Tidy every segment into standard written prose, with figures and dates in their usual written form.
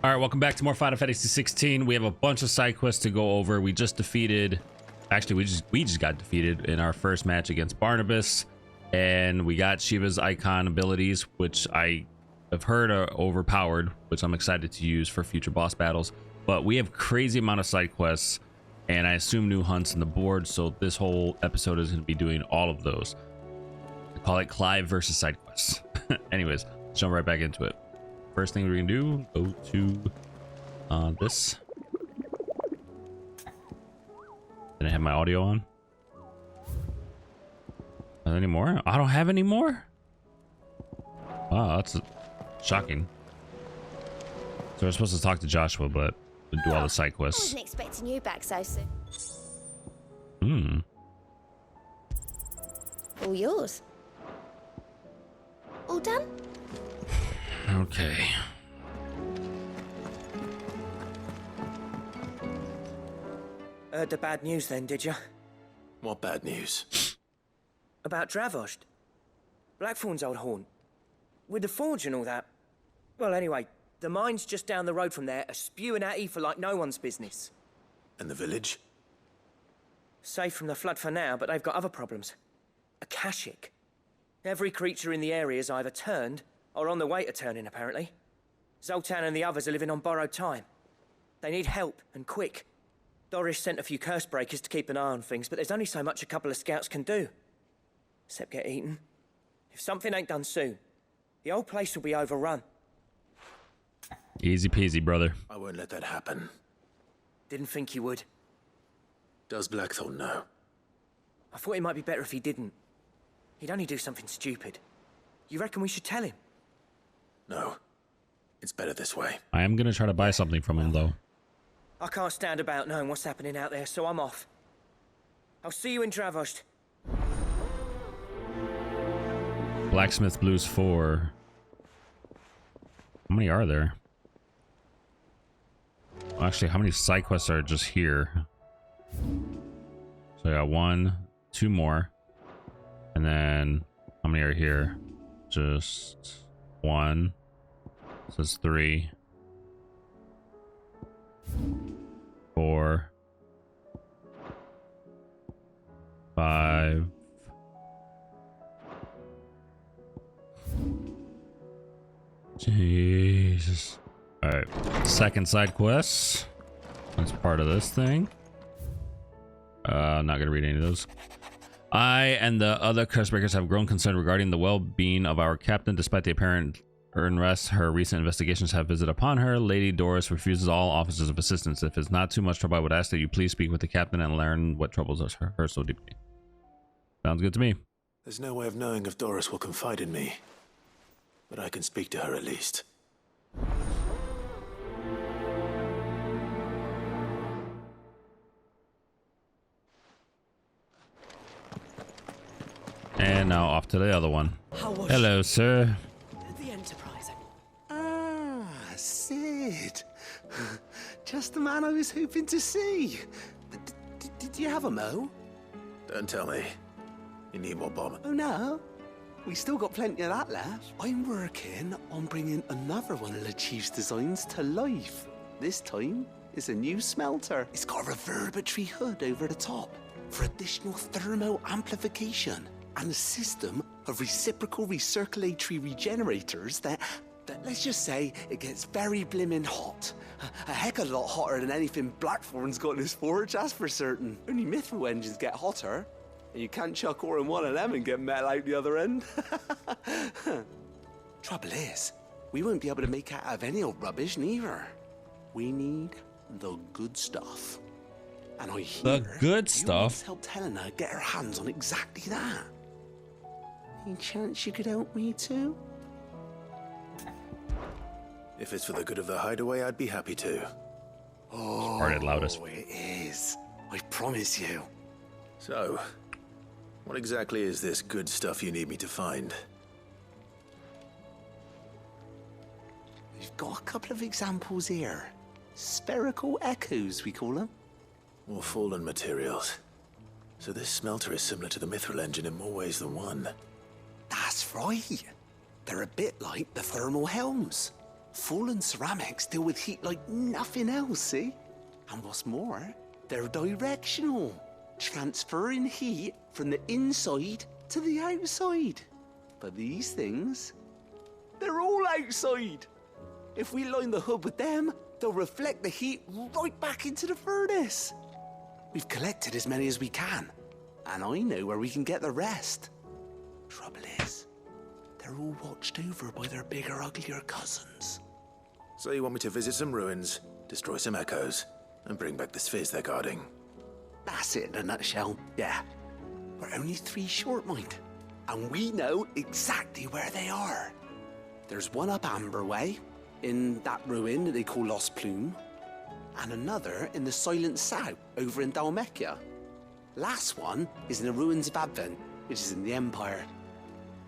All right, welcome back to more Final Fantasy 16. We have a bunch of side quests to go over. We just defeated, actually, we just got defeated in our first match against Barnabas, and we got Shiva's Eikon abilities, which I have heard are overpowered, which I'm excited to use for future boss battles. But we have crazy amount of side quests, and I assume new hunts in the board. So this whole episode is going to be doing all of those. I call it Clive versus side quests. Anyways, let's jump right back into it. First thing we're gonna do, go to this. Did I have my audio on? Are there any more? I don't have any more? Wow, that's shocking. So we're supposed to talk to Joshua, but we do all the side quests. I wasn't expecting you back so soon. All yours. All done? Okay. Heard the bad news then, did you? What bad news? About Dravost. Blackthorn's old haunt. With the forge and all that. Well, anyway, the mines just down the road from there are spewing out ether like no one's business. And the village? Safe from the flood for now, but they've got other problems. Akashic. Every creature in the area's either turned or on the way to turning, apparently. Zoltan and the others are living on borrowed time. They need help, and quick. Doris sent a few curse breakers to keep an eye on things, but there's only so much a couple of scouts can do. Except get eaten. If something ain't done soon, the old place will be overrun. Easy peasy, brother. I won't let that happen. Didn't think you would. Does Blackthorn know? I thought it might be better if he didn't. He'd only do something stupid. You reckon we should tell him? No. It's better this way. I am gonna try to buy something from him, though. I can't stand about knowing what's happening out there, so I'm off. I'll see you in Dravost. Blacksmith Blues 4. How many are there? Well, actually, how many side quests are just here? So I got 1, 2 more. And then how many are here? Just 1. So it's 3. 4. 5. Jesus. Alright. Second side quest. That's part of this thing. I'm not gonna read any of those. I and the other Cursebreakers have grown concerned regarding the well-being of our captain, despite the apparent unrest her recent investigations have visited upon her. Lady Doris refuses all offers of assistance. If it's not too much trouble, I would ask that you please speak with the captain and learn what troubles her so deeply. Sounds good to me. There's no way of knowing if Doris will confide in me. But I can speak to her at least. And now off to the other one. Hello, sir. The Enterprise. Ah, Sid. Just the man I was hoping to see. Did you have a mo? Don't tell me. You need more bomb. Oh, no. We still got plenty of that left. I'm working on bringing another one of the Chief's designs to life. This time, it's a new smelter. It's got a reverberatory hood over the top for additional thermo amplification and a system of reciprocal recirculatory regenerators that let's just say it gets very blimmin' hot. A heck of a lot hotter than anything Blackthorn's got in his forge, that's for certain. Only Mithril engines get hotter. And you can't chuck ore in one of them and get metal out the other end. Trouble is, we won't be able to make out of any old rubbish neither. We need the good stuff. And I hear The good you stuff? once helped Helena get her hands on exactly that. Any chance you could help me too? If it's for the good of the hideaway, I'd be happy to. Oh, Farted loudest. it is. I promise you. So, what exactly is this good stuff you need me to find? We've got a couple of examples here. Spherical echoes, we call them. More fallen materials. So this smelter is similar to the Mithril engine in more ways than one. That's right. They're a bit like the thermal helms. Fallen ceramics deal with heat like nothing else, see? And what's more, they're directional, transferring heat from the inside to the outside. But these things, they're all outside. If we line the hood with them, they'll reflect the heat right back into the furnace. We've collected as many as we can, and I know where we can get the rest. Trouble is, they're all watched over by their bigger, uglier cousins. So you want me to visit some ruins, destroy some echoes, and bring back the spheres they're guarding? That's it in a nutshell, yeah. We're only 3 short, mind. And we know exactly where they are. There's one up Amber Way, in that ruin that they call Lost Plume, and another in the Silent South, over in Dalmekia. Last one is in the ruins of Advent, which is in the Empire.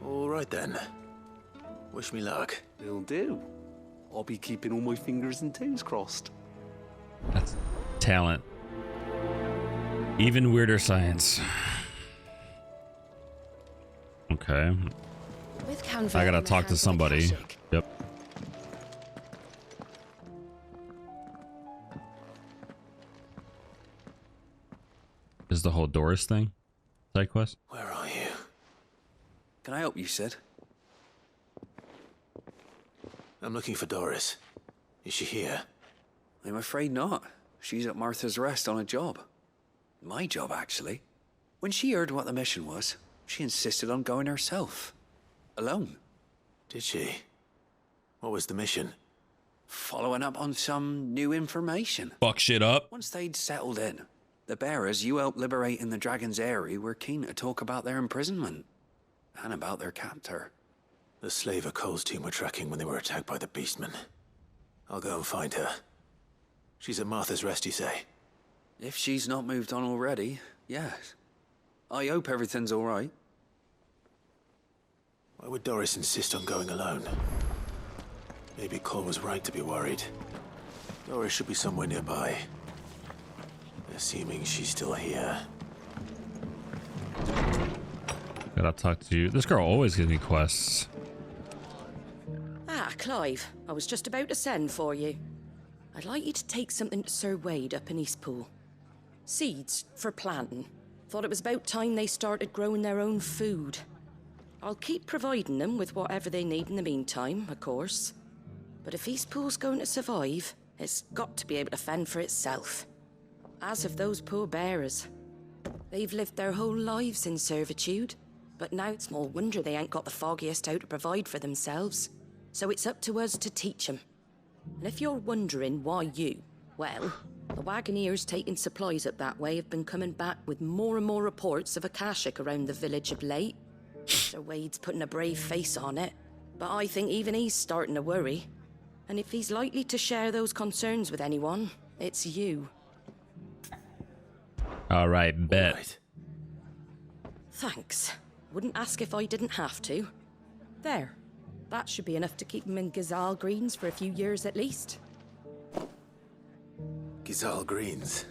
All right then. Wish me luck. Will do. I'll be keeping all my fingers and toes crossed. That's talent. Even weirder science. Okay. I gotta talk to somebody. Yep. Is the whole Doris thing? Side quest? Where are you? Can I help you, Sid? I'm looking for Doris. Is she here? I'm afraid not. She's at Martha's Rest on a job. My job, actually. When she heard what the mission was, she insisted on going herself. Alone. Did she? What was the mission? Following up on some new information. Fuck shit up. Once they'd settled in, the bearers you helped liberate in the Dragon's Eyrie were keen to talk about their imprisonment. And about their captor. The slaver Cole's team were tracking when they were attacked by the Beastmen. I'll go and find her. She's at Martha's Rest, you say? If she's not moved on already, yes. I hope everything's all right. Why would Doris insist on going alone? Maybe Cole was right to be worried. Doris should be somewhere nearby. Assuming she's still here. Gotta talk to you. This girl always gives me quests. Ah, Clive, I was just about to send for you. I'd like you to take something to Sir Wade up in Eastpool. Seeds for planting. Thought it was about time they started growing their own food. I'll keep providing them with whatever they need in the meantime, of course. But if Eastpool's going to survive, it's got to be able to fend for itself. As of those poor bearers. They've lived their whole lives in servitude, but now it's small wonder they ain't got the foggiest how to provide for themselves. So it's up to us to teach them. And if you're wondering why you, well, the Wagoneers taking supplies up that way have been coming back with more and more reports of Akashic around the village of late. Sir Wade's putting a brave face on it, but I think even he's starting to worry. And if he's likely to share those concerns with anyone, it's you. All right, bet. Right. Thanks. Wouldn't ask if I didn't have to. There. That should be enough to keep him in Gazal Greens for a few years at least. Gizal Greens.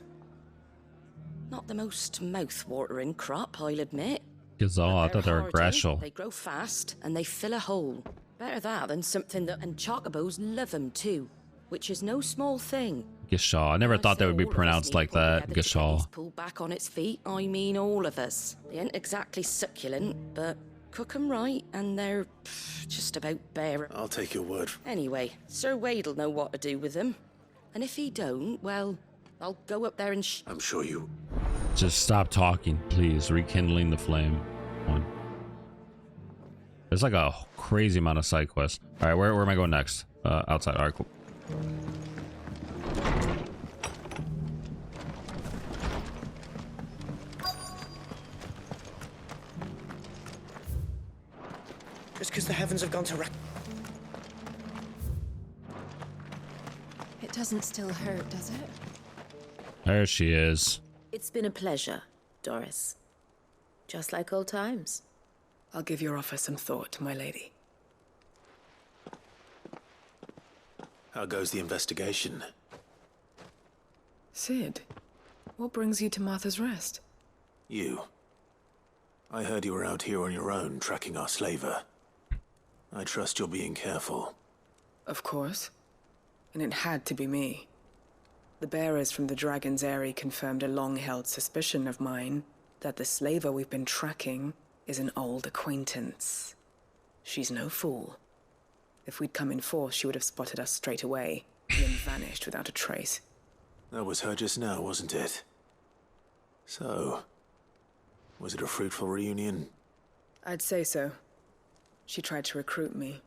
Not the most mouth-watering crop, I'll admit. Gazal, I thought they were hardy, gradual. They grow fast, and they fill a hole. Better that than something that... And chocobos love them too, which is no small thing. Gishaw. I never thought they would be pronounced like that. Gishaw. Pull back on its feet, I mean all of us. They ain't exactly succulent, but cook 'em right, and they're just about bare. I'll take your word. Anyway, Sir Wade'll know what to do with them. And if he don't, well, I'll go up there and I'm sure you... Just stop talking, please. Rekindling the flame. One. There's like a crazy amount of side quests. All right, where am I going next? Outside. All right, cool. Just because the heavens have gone to It doesn't still hurt, does it? There she is. It's been a pleasure, Doris. Just like old times. I'll give your offer some thought, my lady. How goes the investigation? Sid, what brings you to Martha's Rest? You. I heard you were out here on your own, tracking our slaver. I trust you're being careful. Of course. And it had to be me. The bearers from the Dragon's Eyrie confirmed a long-held suspicion of mine that the slaver we've been tracking is an old acquaintance. She's no fool. If we'd come in force, she would have spotted us straight away, and then vanished without a trace. That was her just now, wasn't it? So, was it a fruitful reunion? I'd say so. She tried to recruit me.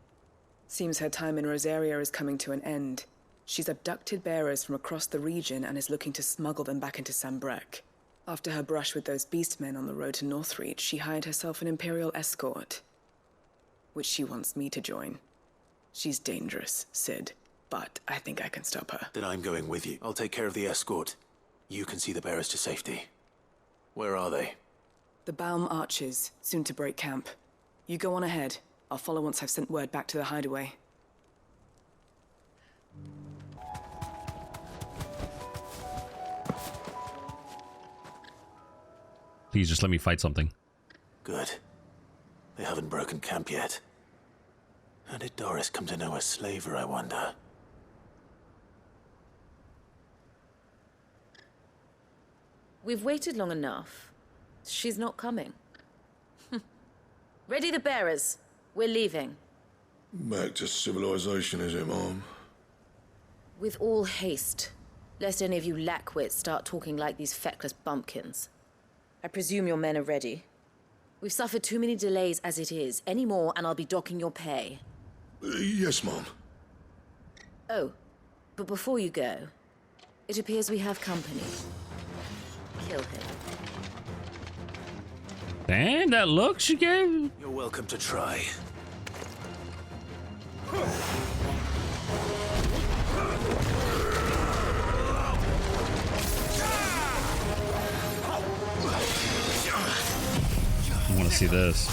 Seems her time in Rosaria is coming to an end. She's abducted bearers from across the region and is looking to smuggle them back into Sambrek. After her brush with those beastmen on the road to Northreach, she hired herself an Imperial escort, which she wants me to join. She's dangerous, Sid, but I think I can stop her. Then I'm going with you. I'll take care of the escort. You can see the bearers to safety. Where are they? The Baum Archers, soon to break camp. You go on ahead. I'll follow once I've sent word back to the hideaway. Please just let me fight something. Good. They haven't broken camp yet. How did Doris come to know a slaver, I wonder? We've waited long enough. She's not coming. Ready the bearers. We're leaving. Back to civilization, is it, Mom? With all haste, lest any of you lackwits start talking like these feckless bumpkins. I presume your men are ready. We've suffered too many delays as it is. Any more and I'll be docking your pay. Yes, Mom. Oh, but before you go, it appears we have company. Kill him. And that look she gave? You're welcome to try. I want to see this.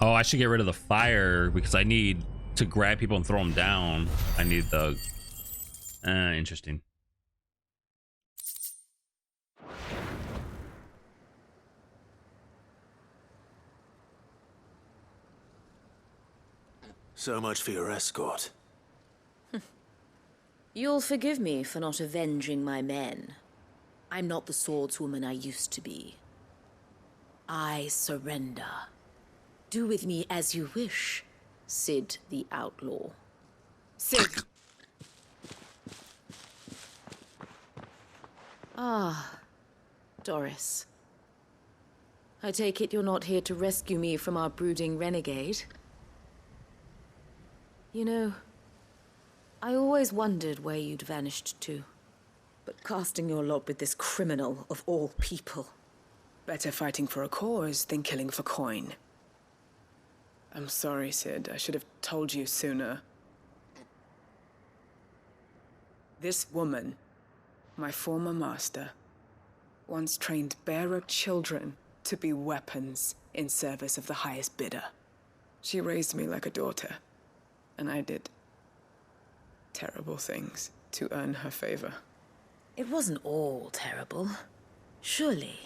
Oh, I should get rid of the fire because I need to grab people and throw them down. I need the... interesting. So much for your escort. You'll forgive me for not avenging my men. I'm not the swordswoman I used to be. I surrender. Do with me as you wish, Sid the Outlaw. Sid! Ah, Doris. I take it you're not here to rescue me from our brooding renegade? You know, I always wondered where you'd vanished to. But casting your lot with this criminal of all people. Better fighting for a cause than killing for coin. I'm sorry, Sid. I should have told you sooner. This woman, my former master, once trained bearer children to be weapons in service of the highest bidder. She raised me like a daughter, and I did terrible things to earn her favor. It wasn't all terrible, surely.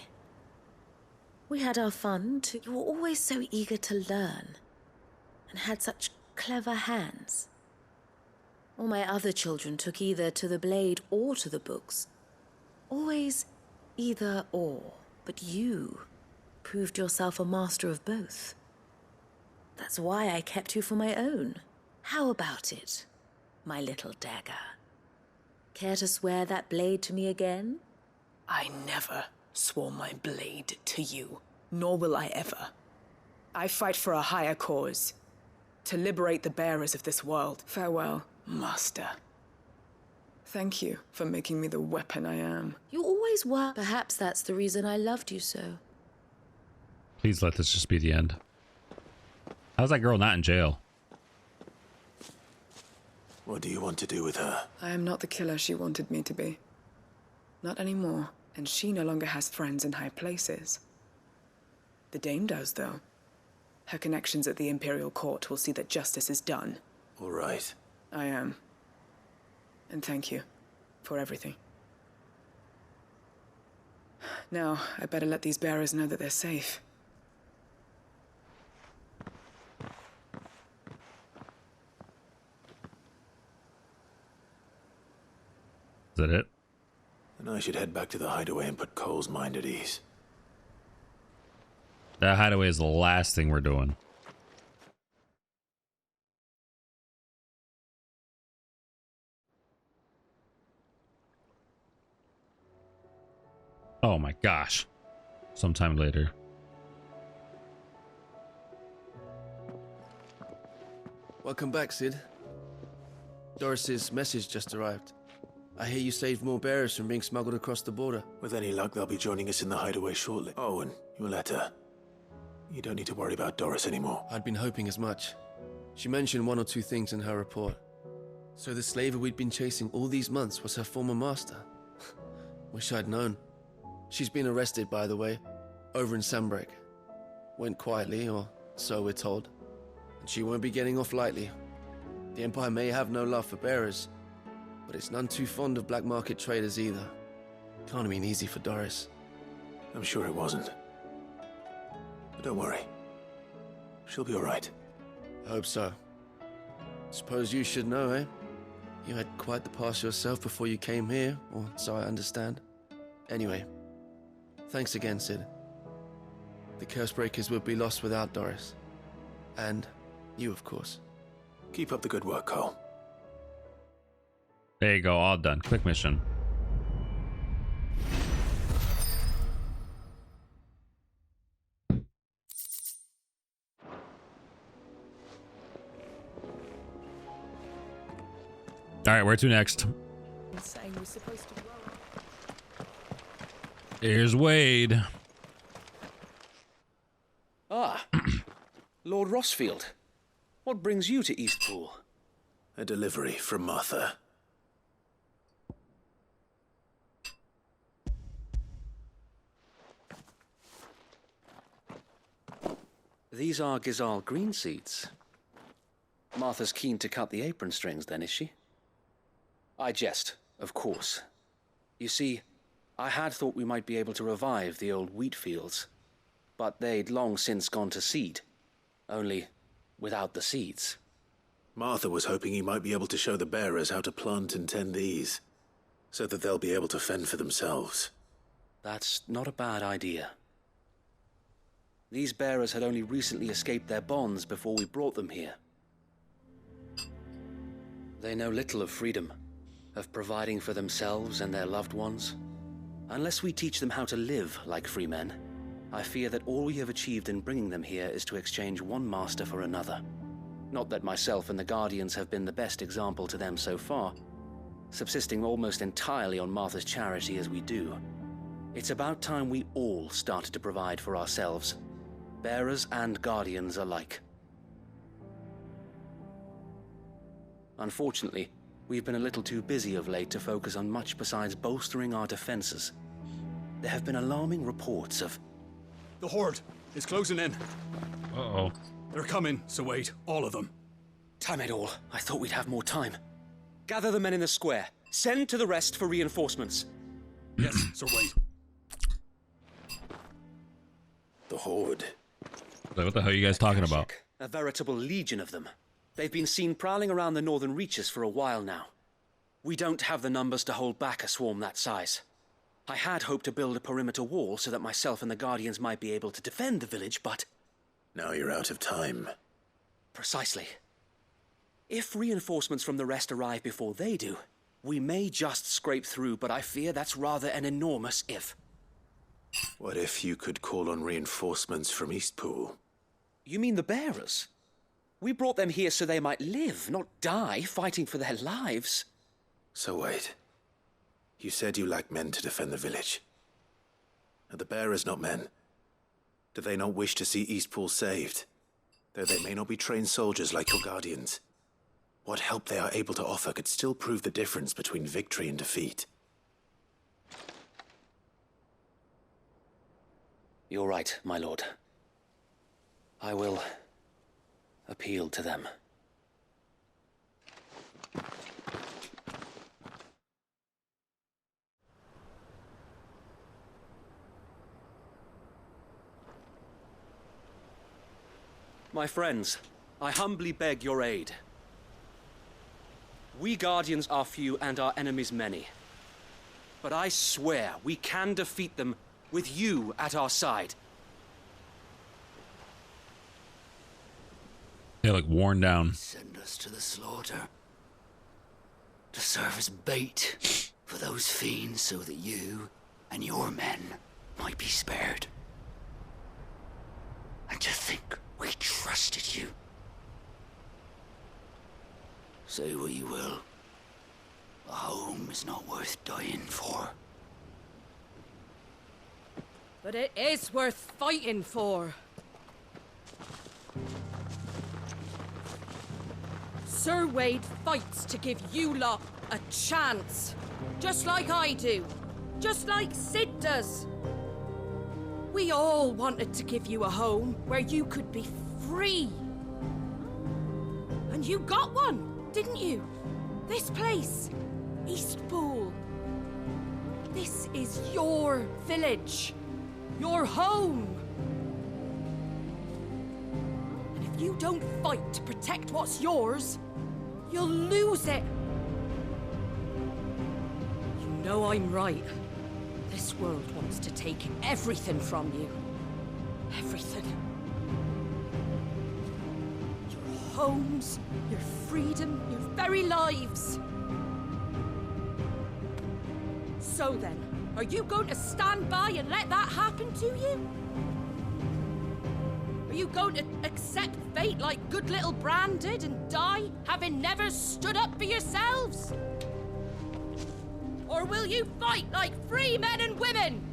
We had our fun too. You were always so eager to learn, and had such clever hands. All my other children took either to the blade or to the books. Always either or, but you proved yourself a master of both. That's why I kept you for my own. How about it, my little dagger? Care to swear that blade to me again? I never swore my blade to you, nor will I ever. I fight for a higher cause, to liberate the bearers of this world. Farewell, Master. Thank you for making me the weapon I am. You always were. Perhaps that's the reason I loved you so. Please let this just be the end. How's that girl not in jail? What do you want to do with her? I am not the killer she wanted me to be. Not anymore, and she no longer has friends in high places. The Dame does, though. Her connections at the Imperial Court will see that justice is done. All right. I am. And thank you for everything. Now, I better let these bearers know that they're safe. Is that it? And I should head back to the hideaway and put Cole's mind at ease. That hideaway is the last thing we're doing. Oh my gosh. Sometime later. Welcome back, Sid. Doris's message just arrived. I hear you saved more bearers from being smuggled across the border. With any luck, they'll be joining us in the hideaway shortly. Oh, and your letter. You don't need to worry about Doris anymore. I'd been hoping as much. She mentioned one or two things in her report. So the slaver we'd been chasing all these months was her former master. Wish I'd known. She's been arrested, by the way, over in Sanbreak. Went quietly, or so we're told. And she won't be getting off lightly. The Empire may have no love for bearers, but it's none too fond of black market traders either. Can't have been easy for Doris. I'm sure it wasn't. But don't worry. She'll be all right. I hope so. Suppose you should know, eh? You had quite the past yourself before you came here, or so I understand. Anyway, thanks again, Sid. The Cursebreakers would be lost without Doris. And you, of course. Keep up the good work, Cole. There you go, all done. Quick mission. All right, where to next? Here's Wade. Ah, Lord Rosfield. What brings you to Eastpool? A delivery from Martha. These are Gizal green seeds. Martha's keen to cut the apron strings, then, is she? I jest, of course. You see, I had thought we might be able to revive the old wheat fields, but they'd long since gone to seed, only without the seeds. Martha was hoping he might be able to show the bearers how to plant and tend these, so that they'll be able to fend for themselves. That's not a bad idea. These bearers had only recently escaped their bonds before we brought them here. They know little of freedom, of providing for themselves and their loved ones. Unless we teach them how to live like free men, I fear that all we have achieved in bringing them here is to exchange one master for another. Not that myself and the Guardians have been the best example to them so far, subsisting almost entirely on Martha's charity as we do. It's about time we all started to provide for ourselves, bearers and Guardians alike. Unfortunately, we've been a little too busy of late to focus on much besides bolstering our defenses. There have been alarming reports of... The Horde is closing in. Uh-oh. They're coming, so wait, all of them. Damn it all, I thought we'd have more time. Gather the men in the square. Send to the rest for reinforcements. Yes, Sir Wade. The Horde. Like, what the hell are you guys talking about? A veritable legion of them. They've been seen prowling around the northern reaches for a while now. We don't have the numbers to hold back a swarm that size. I had hoped to build a perimeter wall so that myself and the Guardians might be able to defend the village, but... Now you're out of time. Precisely. If reinforcements from the rest arrive before they do, we may just scrape through, but I fear that's rather an enormous if. What if you could call on reinforcements from Eastpool? You mean the bearers? We brought them here so they might live, not die, fighting for their lives. So wait. You said you lack men to defend the village. Are the bearers not men? Do they not wish to see Eastpool saved? Though they may not be trained soldiers like your Guardians. what help they are able to offer could still prove the difference between victory and defeat. You're right, my lord. I will appeal to them. My friends, I humbly beg your aid. We Guardians are few and our enemies many. But I swear we can defeat them with you at our side. They're like worn down. Send us to the slaughter. To serve as bait for those fiends so that you and your men might be spared. And to think we trusted you. Say what you will. A home is not worth dying for. But it is worth fighting for. Sir Wade fights to give you lot a chance. Just like I do. Just like Sid does. We all wanted to give you a home where you could be free. And you got one, didn't you? This place, Eastpool. This is your village. Your home. And if you don't fight to protect what's yours, you'll lose it. You know I'm right. This world wants to take everything from you. Everything. Your homes, your freedom, your very lives. So then, are you going to stand by and let that happen to you? Are you going to accept fate like good little Bran did and die, having never stood up for yourselves? Or will you fight like free men and women?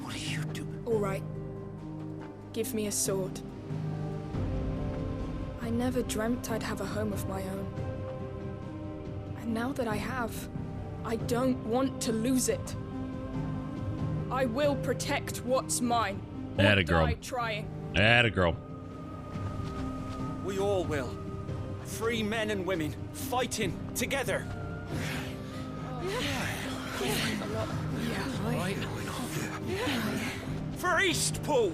What are you doing? All right. Give me a sword. I never dreamt I'd have a home of my own. And now that I have, I don't want to lose it. I will protect what's mine. Atta girl. Die trying. Atta girl. We all will. Free men and women, fighting together. For Eastpool!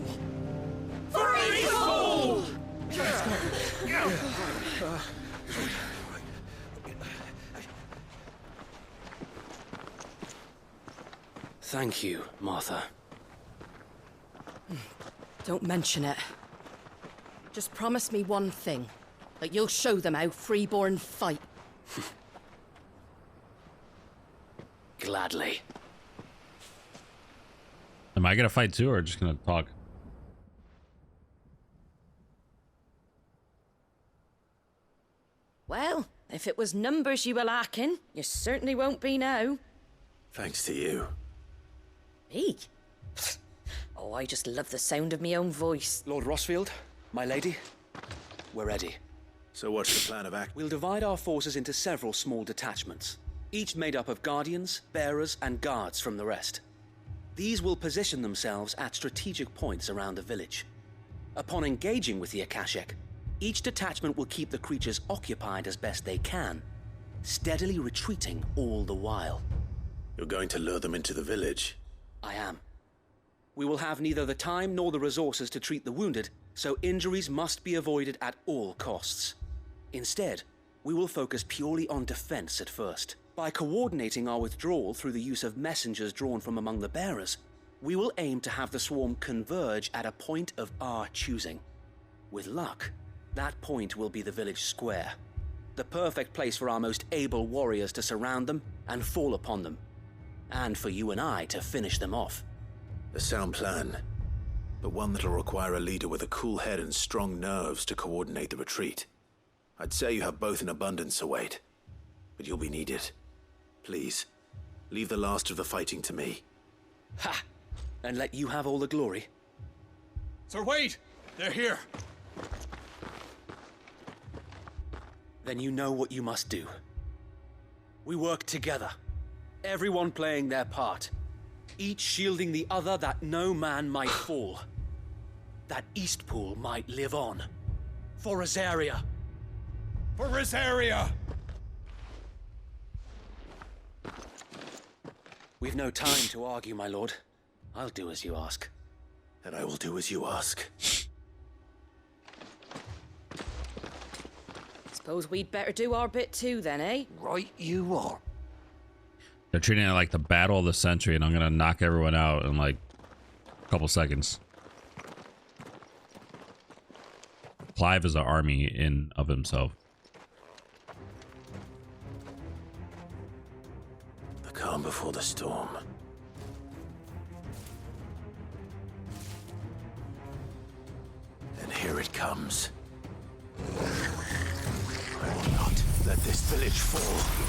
For Eastpool! Thank you, Martha. Don't mention it. Just promise me one thing. That you'll show them how freeborn fight. Gladly. Am I gonna fight too, or just gonna talk? Well, if it was numbers you were lacking, you certainly won't be now. Thanks to you. Me? Oh, I just love the sound of my own voice. Lord Rosfield, my lady, we're ready. So what's the plan of action? We'll divide our forces into several small detachments, each made up of guardians, bearers, and guards from the rest. These will position themselves at strategic points around the village. Upon engaging with the Akashic, each detachment will keep the creatures occupied as best they can, steadily retreating all the while. You're going to lure them into the village? I am. We will have neither the time nor the resources to treat the wounded, so injuries must be avoided at all costs. Instead, we will focus purely on defense at first. By coordinating our withdrawal through the use of messengers drawn from among the bearers, we will aim to have the swarm converge at a point of our choosing. With luck, that point will be the village square, the perfect place for our most able warriors to surround them and fall upon them, and for you and I to finish them off. A sound plan, but one that'll require a leader with a cool head and strong nerves to coordinate the retreat. I'd say you have both in abundance, Sir Wade. but you'll be needed. Please, leave the last of the fighting to me. Ha! And let you have all the glory? Sir Wade! They're here! Then you know what you must do. We work together, everyone playing their part, each shielding the other that no man might fall, that Eastpool might live on. For Rosaria! For Rosaria! We've no time to argue, my lord. I'll do as you ask. And I will do as you ask. Suppose we'd better do our bit too then, eh? Right you are. They're treating it like the battle of the century, and I'm gonna knock everyone out in like a couple seconds. Clive is an army in of himself. The calm before the storm. And here it comes. I will not let this village fall.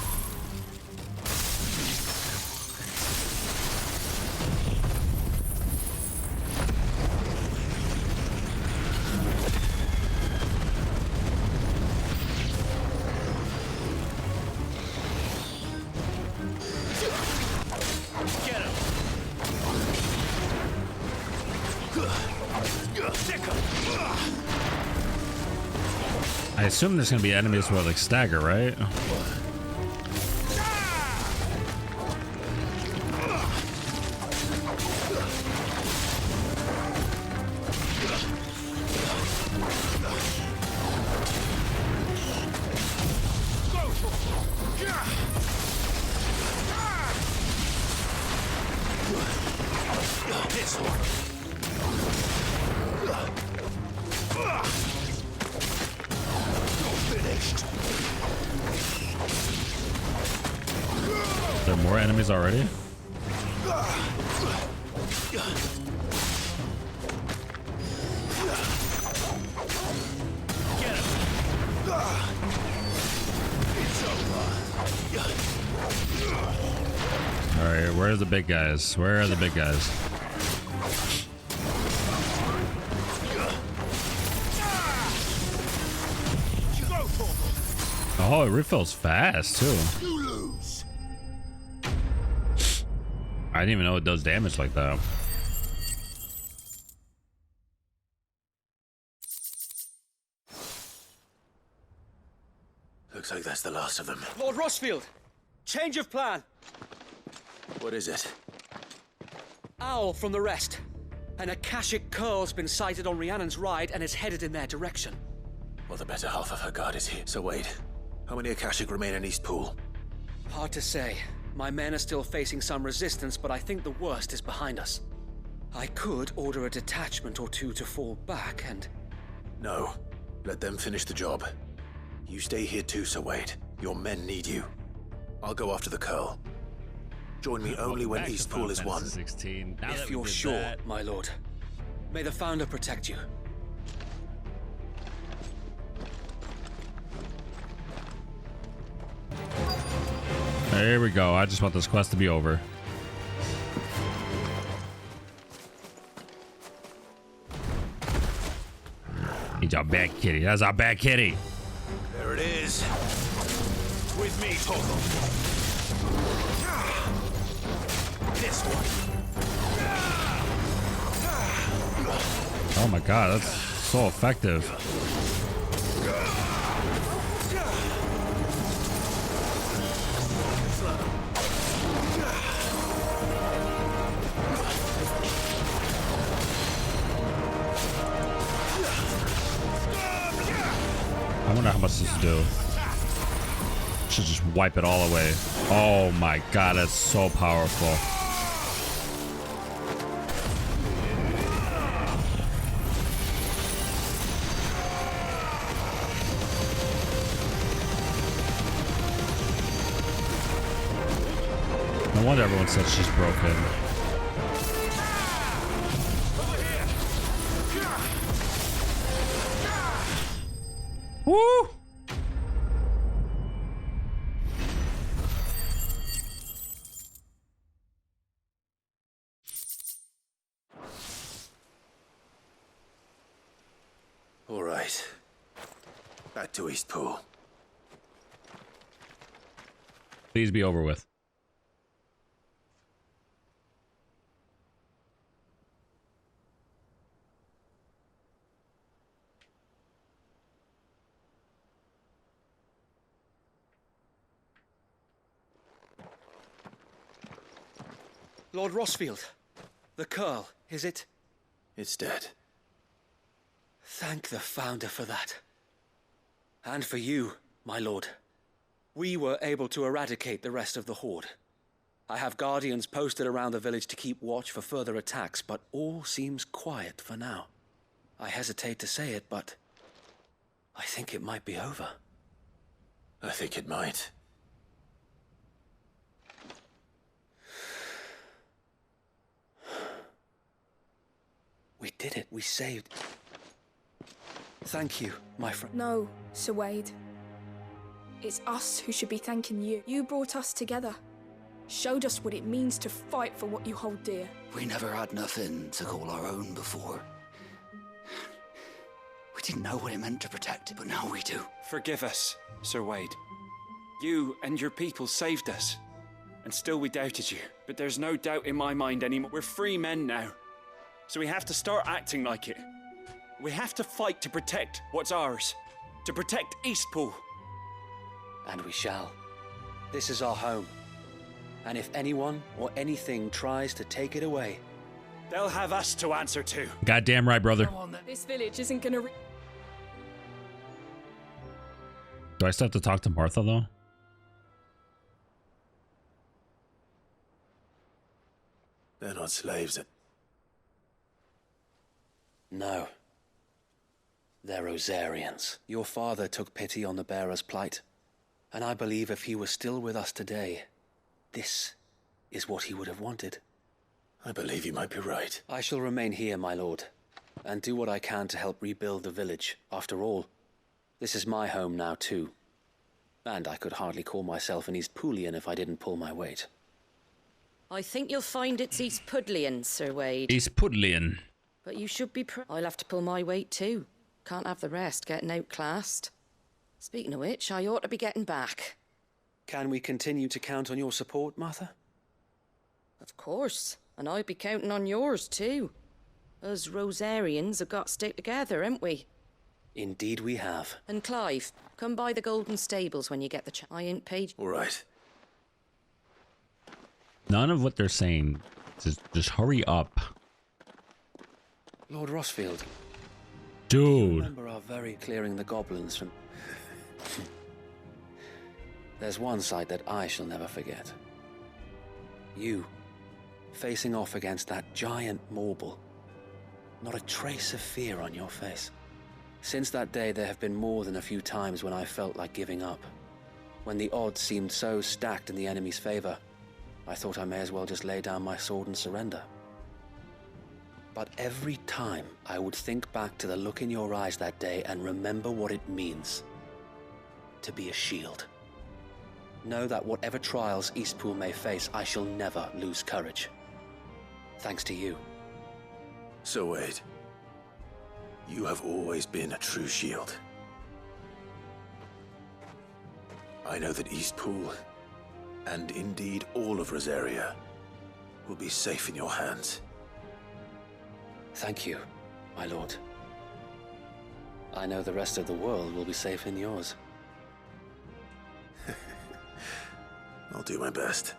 I assume there's gonna be enemies who are like stagger, right? There are more enemies already? Alright, where are the big guys? Where are the big guys? Oh, it refills fast too. I didn't even know it does damage like that. Looks like that's the last of them. Lord Rosfield! Change of plan! What is it? Owl from the rest. An Akashic curl's been sighted on Rhiannon's ride and is headed in their direction. Well, the better half of her guard is here. So wait, how many Akashic remain in Eastpool? Hard to say. My men are still facing some resistance, but I think the worst is behind us. I could order a detachment or two to fall back and... No. Let them finish the job. You stay here too, Sir Wade. Your men need you. I'll go after the curl. Join me only when Eastpool is won. If you're sure, my lord. May the Founder protect you. There we go. I just want this quest to be over. He's our bad kitty. That's our bad kitty. There it is. With me, Torgal. This one. Oh my god, that's so effective. I wonder how much this will do. Should just wipe it all away. Oh my god, that's so powerful. No wonder everyone says she's broken. Woo! Right. Back to Eastpool. Please be over with. Lord Rosfield, the Curl, is it? It's dead. Thank the Founder for that. And for you, my lord. We were able to eradicate the rest of the Horde. I have guardians posted around the village to keep watch for further attacks, but all seems quiet for now. I hesitate to say it, but I think it might be over. I think it might. We did it. We saved. Thank you, my friend. No, Sir Wade. It's us who should be thanking you. You brought us together. Showed us what it means to fight for what you hold dear. We never had nothing to call our own before. We didn't know what it meant to protect it, but now we do. Forgive us, Sir Wade. You and your people saved us. And still we doubted you. But there's no doubt in my mind anymore. We're free men now. So we have to start acting like it. We have to fight to protect what's ours. To protect Eastpool. And we shall. This is our home. And if anyone or anything tries to take it away, they'll have us to answer to. Goddamn right, brother. This village isn't gonna... Do I still have to talk to Martha, though? They're not slaves. No. They're Rosarians. Your father took pity on the bearer's plight. And I believe if he was still with us today, this is what he would have wanted. I believe you might be right. I shall remain here, my lord, and do what I can to help rebuild the village. After all, this is my home now too. And I could hardly call myself an Eastpoolian if I didn't pull my weight. I think you'll find it's Eastpudlian, Sir Wade. Eastpudlian. But you should be I'll have to pull my weight too. Can't have the rest getting outclassed. Speaking of which, I ought to be getting back. Can we continue to count on your support, Martha? Of course. And I'd be counting on yours too. Us Rosarians have got to stick together, haven't we? Indeed we have. And Clive, come by the Golden Stables when you get the chance. I ain't paid. All right. None of what they're saying. Just hurry up. Lord Rosfield. Dude. Remember our very clearing the goblins from... There's one sight that I shall never forget. You, facing off against that giant Morble. Not a trace of fear on your face. Since that day, there have been more than a few times when I felt like giving up. When the odds seemed so stacked in the enemy's favor, I thought I may as well just lay down my sword and surrender. But every time, I would think back to the look in your eyes that day and remember what it means to be a shield. Know that whatever trials Eastpool may face, I shall never lose courage. Thanks to you. So Wade, you have always been a true shield. I know that Eastpool, and indeed all of Rosaria, will be safe in your hands. Thank you, my lord. I know the rest of the world will be safe in yours. I'll do my best.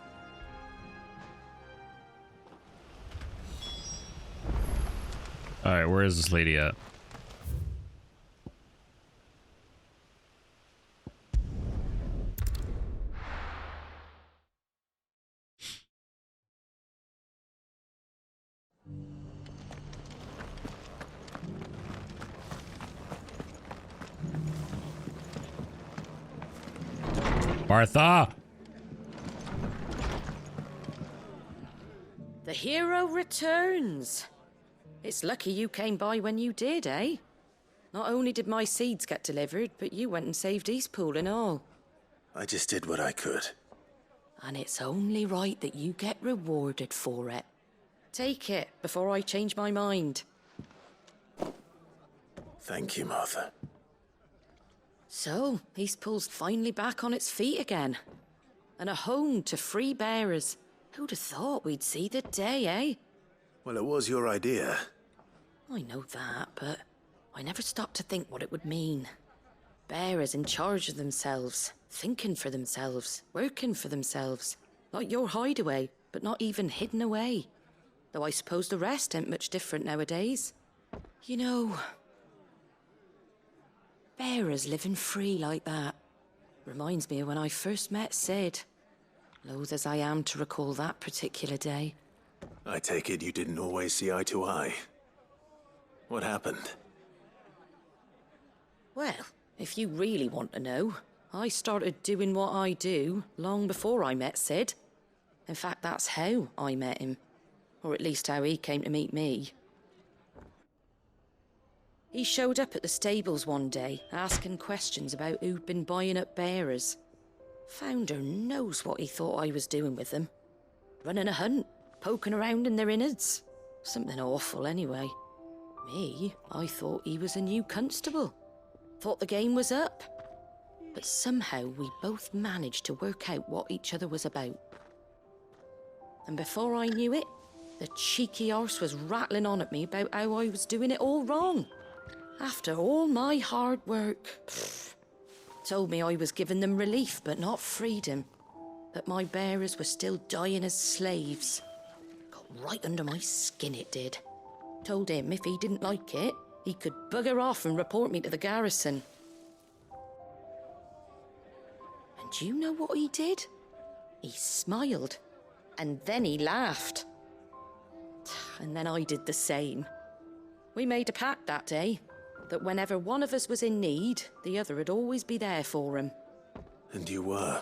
Alright, where is this lady at? Martha! The hero returns. It's lucky you came by when you did, eh? Not only did my seeds get delivered, but you went and saved Eastpool and all. I just did what I could. And it's only right that you get rewarded for it. Take it before I change my mind. Thank you, Martha. So, Eastpool's finally back on its feet again. And a home to free bearers. Who'd have thought we'd see the day, eh? Well, it was your idea. I know that, but I never stopped to think what it would mean. Bearers in charge of themselves, thinking for themselves, working for themselves. Like your hideaway, but not even hidden away. Though I suppose the rest ain't much different nowadays. You know, bearers living free like that reminds me of when I first met Sid. Loath as I am to recall that particular day. I take it you didn't always see eye to eye. What happened? Well, if you really want to know, I started doing what I do long before I met Sid. In fact, that's how I met him. Or at least how he came to meet me. He showed up at the stables one day, asking questions about who'd been buying up bearers. Founder knows what he thought I was doing with them. Running a hunt, poking around in their innards. Something awful anyway. Me, I thought he was a new constable. Thought the game was up. But somehow we both managed to work out what each other was about. And before I knew it, the cheeky arse was rattling on at me about how I was doing it all wrong. After all my hard work. Told me I was giving them relief, but not freedom. That my bearers were still dying as slaves. Got right under my skin, it did. Told him if he didn't like it, he could bugger off and report me to the garrison. And do you know what he did? He smiled. And then he laughed. And then I did the same. We made a pact that day, that whenever one of us was in need, the other would always be there for him. And you were?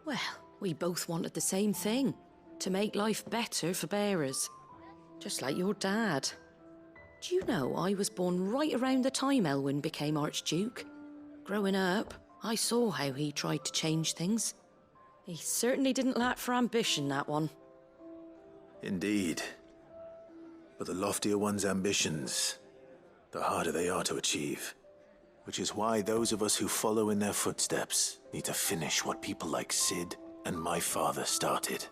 Well, we both wanted the same thing. To make life better for bearers. Just like your dad. Do you know I was born right around the time Elwyn became Archduke? Growing up, I saw how he tried to change things. He certainly didn't lack for ambition, that one. Indeed. But the loftier one's ambitions, the harder they are to achieve. Which is why those of us who follow in their footsteps need to finish what people like Sid and my father started.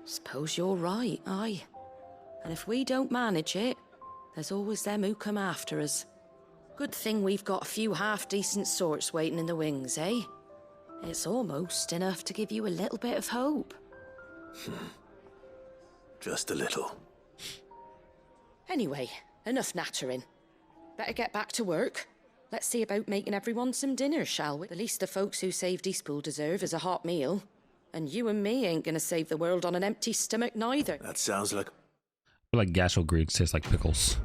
Suppose you're right, aye. And if we don't manage it, there's always them who come after us. Good thing we've got a few half-decent sorts waiting in the wings, eh? It's almost enough to give you a little bit of hope. Just a little. Anyway, enough nattering. Better get back to work. Let's see about making everyone some dinner, shall we? The least the folks who saved Eastpool deserve is a hot meal. And you and me ain't gonna save the world on an empty stomach neither. That sounds like... I feel like gastro greens taste like pickles.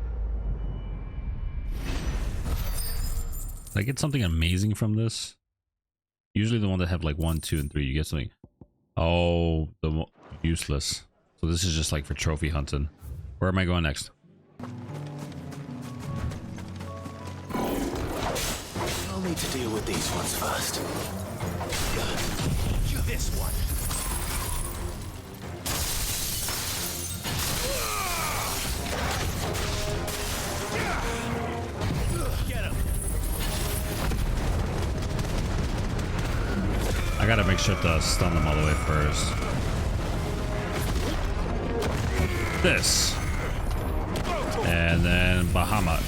Did I get something amazing from this? Usually the one that have like 1, 2, and 3, you get something. Oh, useless. So this is just like for trophy hunting. Where am I going next? I'll need to deal with these ones first. This one. Get him. I gotta make sure to stun them all the way first. This. And then Bahamut.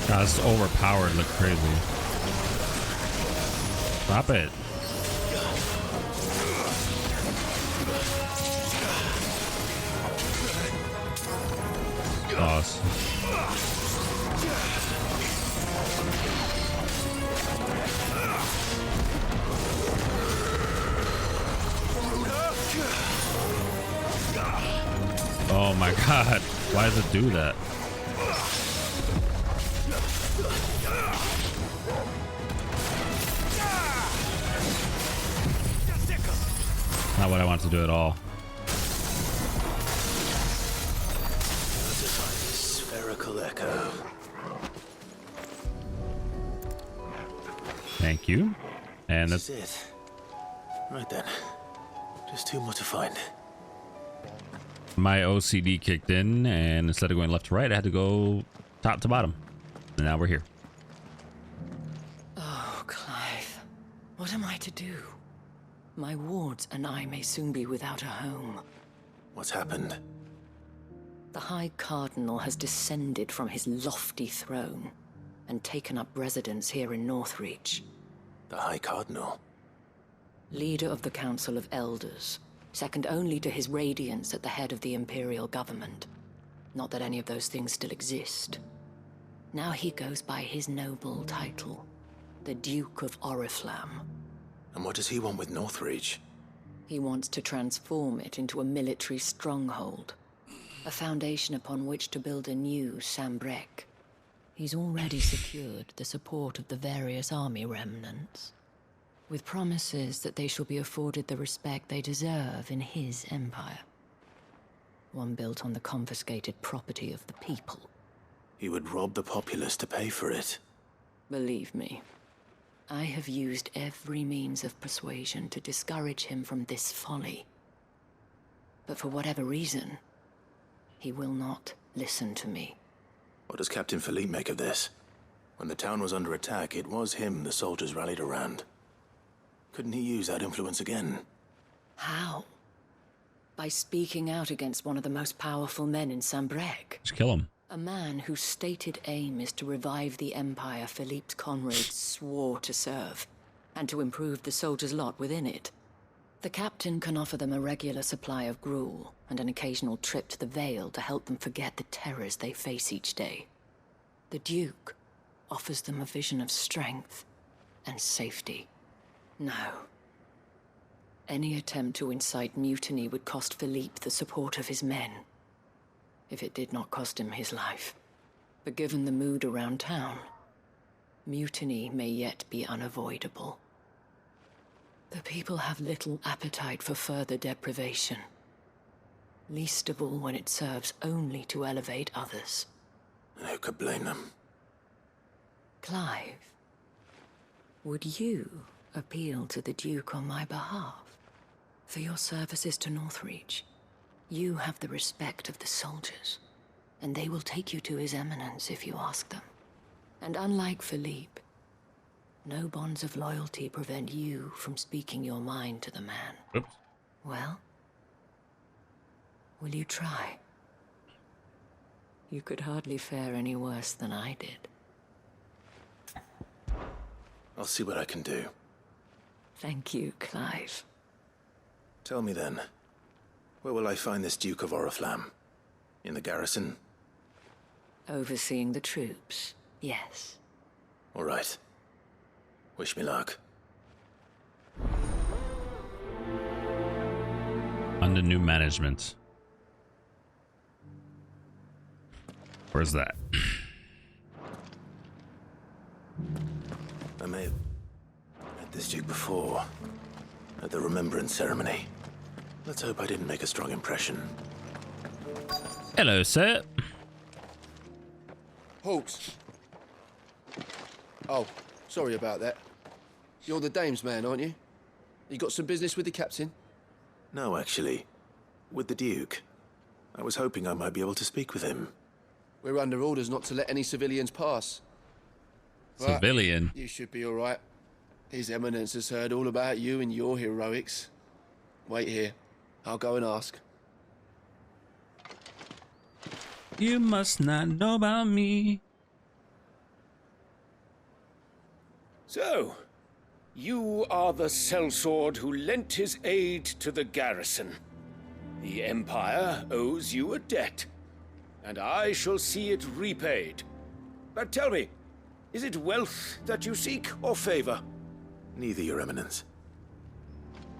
God, it's overpowered like crazy. Stop it. Awesome. Oh my God. Why does it do that? Not what I want to do at all. Spherical echo. Thank you. And This is it. Right then. Just two more to find. my OCD kicked in, and instead of going left to right, I had to go top to bottom. And now we're here. Oh, Clive. What am I to do? My wards and I may soon be without a home. What's happened? The High Cardinal has descended from his lofty throne and taken up residence here in Northreach. The High Cardinal? Leader of the Council of Elders, second only to his Radiance at the head of the Imperial government. Not that any of those things still exist. Now he goes by his noble title, the Duke of Oriflamme. And what does he want with Northreach? He wants to transform it into a military stronghold, a foundation upon which to build a new Sambrec. He's already secured the support of the various army remnants, with promises that they shall be afforded the respect they deserve in his empire. One built on the confiscated property of the people. He would rob the populace to pay for it. Believe me, I have used every means of persuasion to discourage him from this folly. But for whatever reason, he will not listen to me. What does Captain Philippe make of this? When the town was under attack, it was him the soldiers rallied around. Couldn't he use that influence again? How? By speaking out against one of the most powerful men in Sambrec. Just kill him. A man whose stated aim is to revive the empire Philippe's comrades swore to serve, and to improve the soldiers' lot within it. The captain can offer them a regular supply of gruel, and an occasional trip to the Vale to help them forget the terrors they face each day. The Duke offers them a vision of strength and safety. No. Any attempt to incite mutiny would cost Philippe the support of his men, if it did not cost him his life. But given the mood around town, mutiny may yet be unavoidable. The people have little appetite for further deprivation, least of all when it serves only to elevate others. And who could blame them? Clive, would you appeal to the Duke on my behalf? For your services to Northreach, you have the respect of the soldiers, and they will take you to His Eminence if you ask them. And unlike Philippe, no bonds of loyalty prevent you from speaking your mind to the man. Oops. Well, will you try? You could hardly fare any worse than I did. I'll see what I can do. Thank you, Clive. Tell me then, where will I find this Duke of Oriflamme? In the garrison? Overseeing the troops, yes. All right. Wish me luck. Under new management. Where's that? I may have met this Duke before, at the Remembrance Ceremony. Let's hope I didn't make a strong impression. Hello, sir. Halt. Oh, sorry about that. You're the dame's man, aren't you? You got some business with the captain? No, actually. With the Duke. I was hoping I might be able to speak with him. We're under orders not to let any civilians pass. But Civilian? you should be all right. His Eminence has heard all about you and your heroics. Wait here. I'll go and ask. You must not know about me. So, you are the sellsword who lent his aid to the garrison. The Empire owes you a debt, and I shall see it repaid. But tell me, is it wealth that you seek, or favor? Neither, Your Eminence.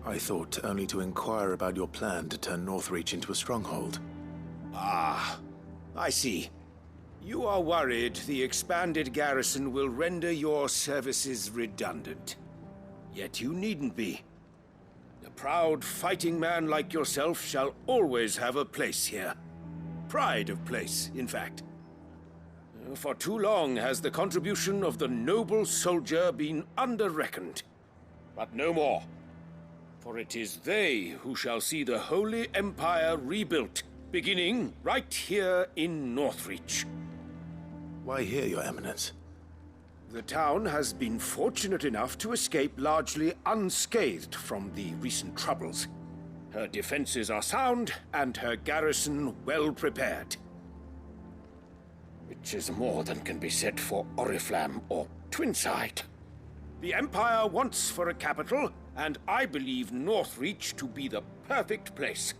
I thought only to inquire about your plan to turn Northreach into a stronghold. Ah, I see. You are worried the expanded garrison will render your services redundant. Yet you needn't be. A proud fighting man like yourself shall always have a place here. Pride of place, in fact. For too long has the contribution of the noble soldier been under-reckoned. But no more. For it is they who shall see the Holy Empire rebuilt, beginning right here in Northreach. Why here, Your Eminence? The town has been fortunate enough to escape largely unscathed from the recent troubles. Her defenses are sound, and her garrison well prepared. Which is more than can be said for Oriflamme or Twinside. The Empire wants for a capital, and I believe Northreach to be the perfect place.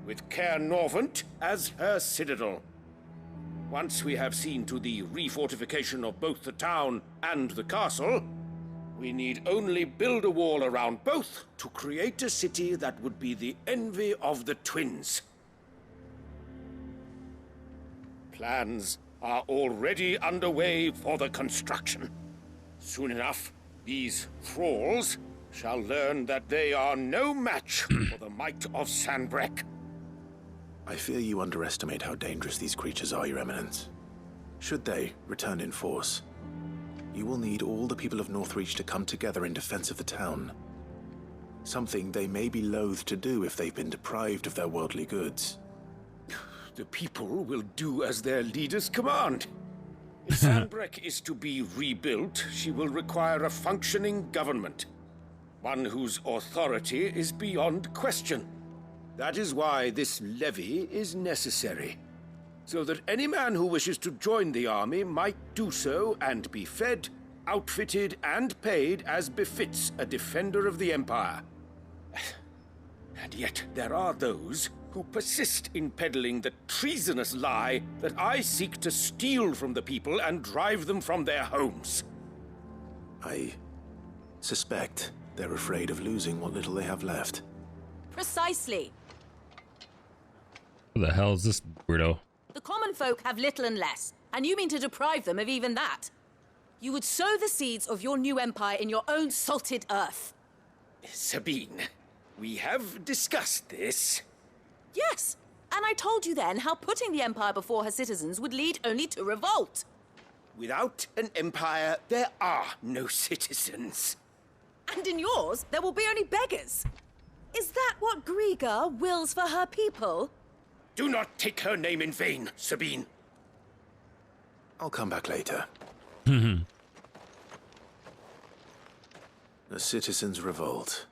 With Caer Norvent as her citadel. Once we have seen to the refortification of both the town and the castle, we need only build a wall around both to create a city that would be the envy of the twins. Plans are already underway for the construction. Soon enough, these thralls shall learn that they are no match for the might of Sanbreque. I fear you underestimate how dangerous these creatures are, Your Eminence. Should they return in force, you will need all the people of Northreach to come together in defense of the town. Something they may be loath to do if they've been deprived of their worldly goods. The people will do as their leaders command. If Sanbreque is to be rebuilt, she will require a functioning government. One whose authority is beyond question. That is why this levy is necessary. So that any man who wishes to join the army might do so and be fed, outfitted, and paid as befits a defender of the Empire. And yet there are those who persist in peddling the treasonous lie that I seek to steal from the people and drive them from their homes. I suspect they're afraid of losing what little they have left. Precisely. Who the hell is this weirdo? The common folk have little and less, and you mean to deprive them of even that. You would sow the seeds of your new empire in your own salted earth. Sabine, we have discussed this. Yes, and I told you then how putting the empire before her citizens would lead only to revolt. Without an empire, there are no citizens. And in yours, there will be only beggars. Is that what Griga wills for her people? Do not take her name in vain, Sabine. I'll come back later. The citizens revolt.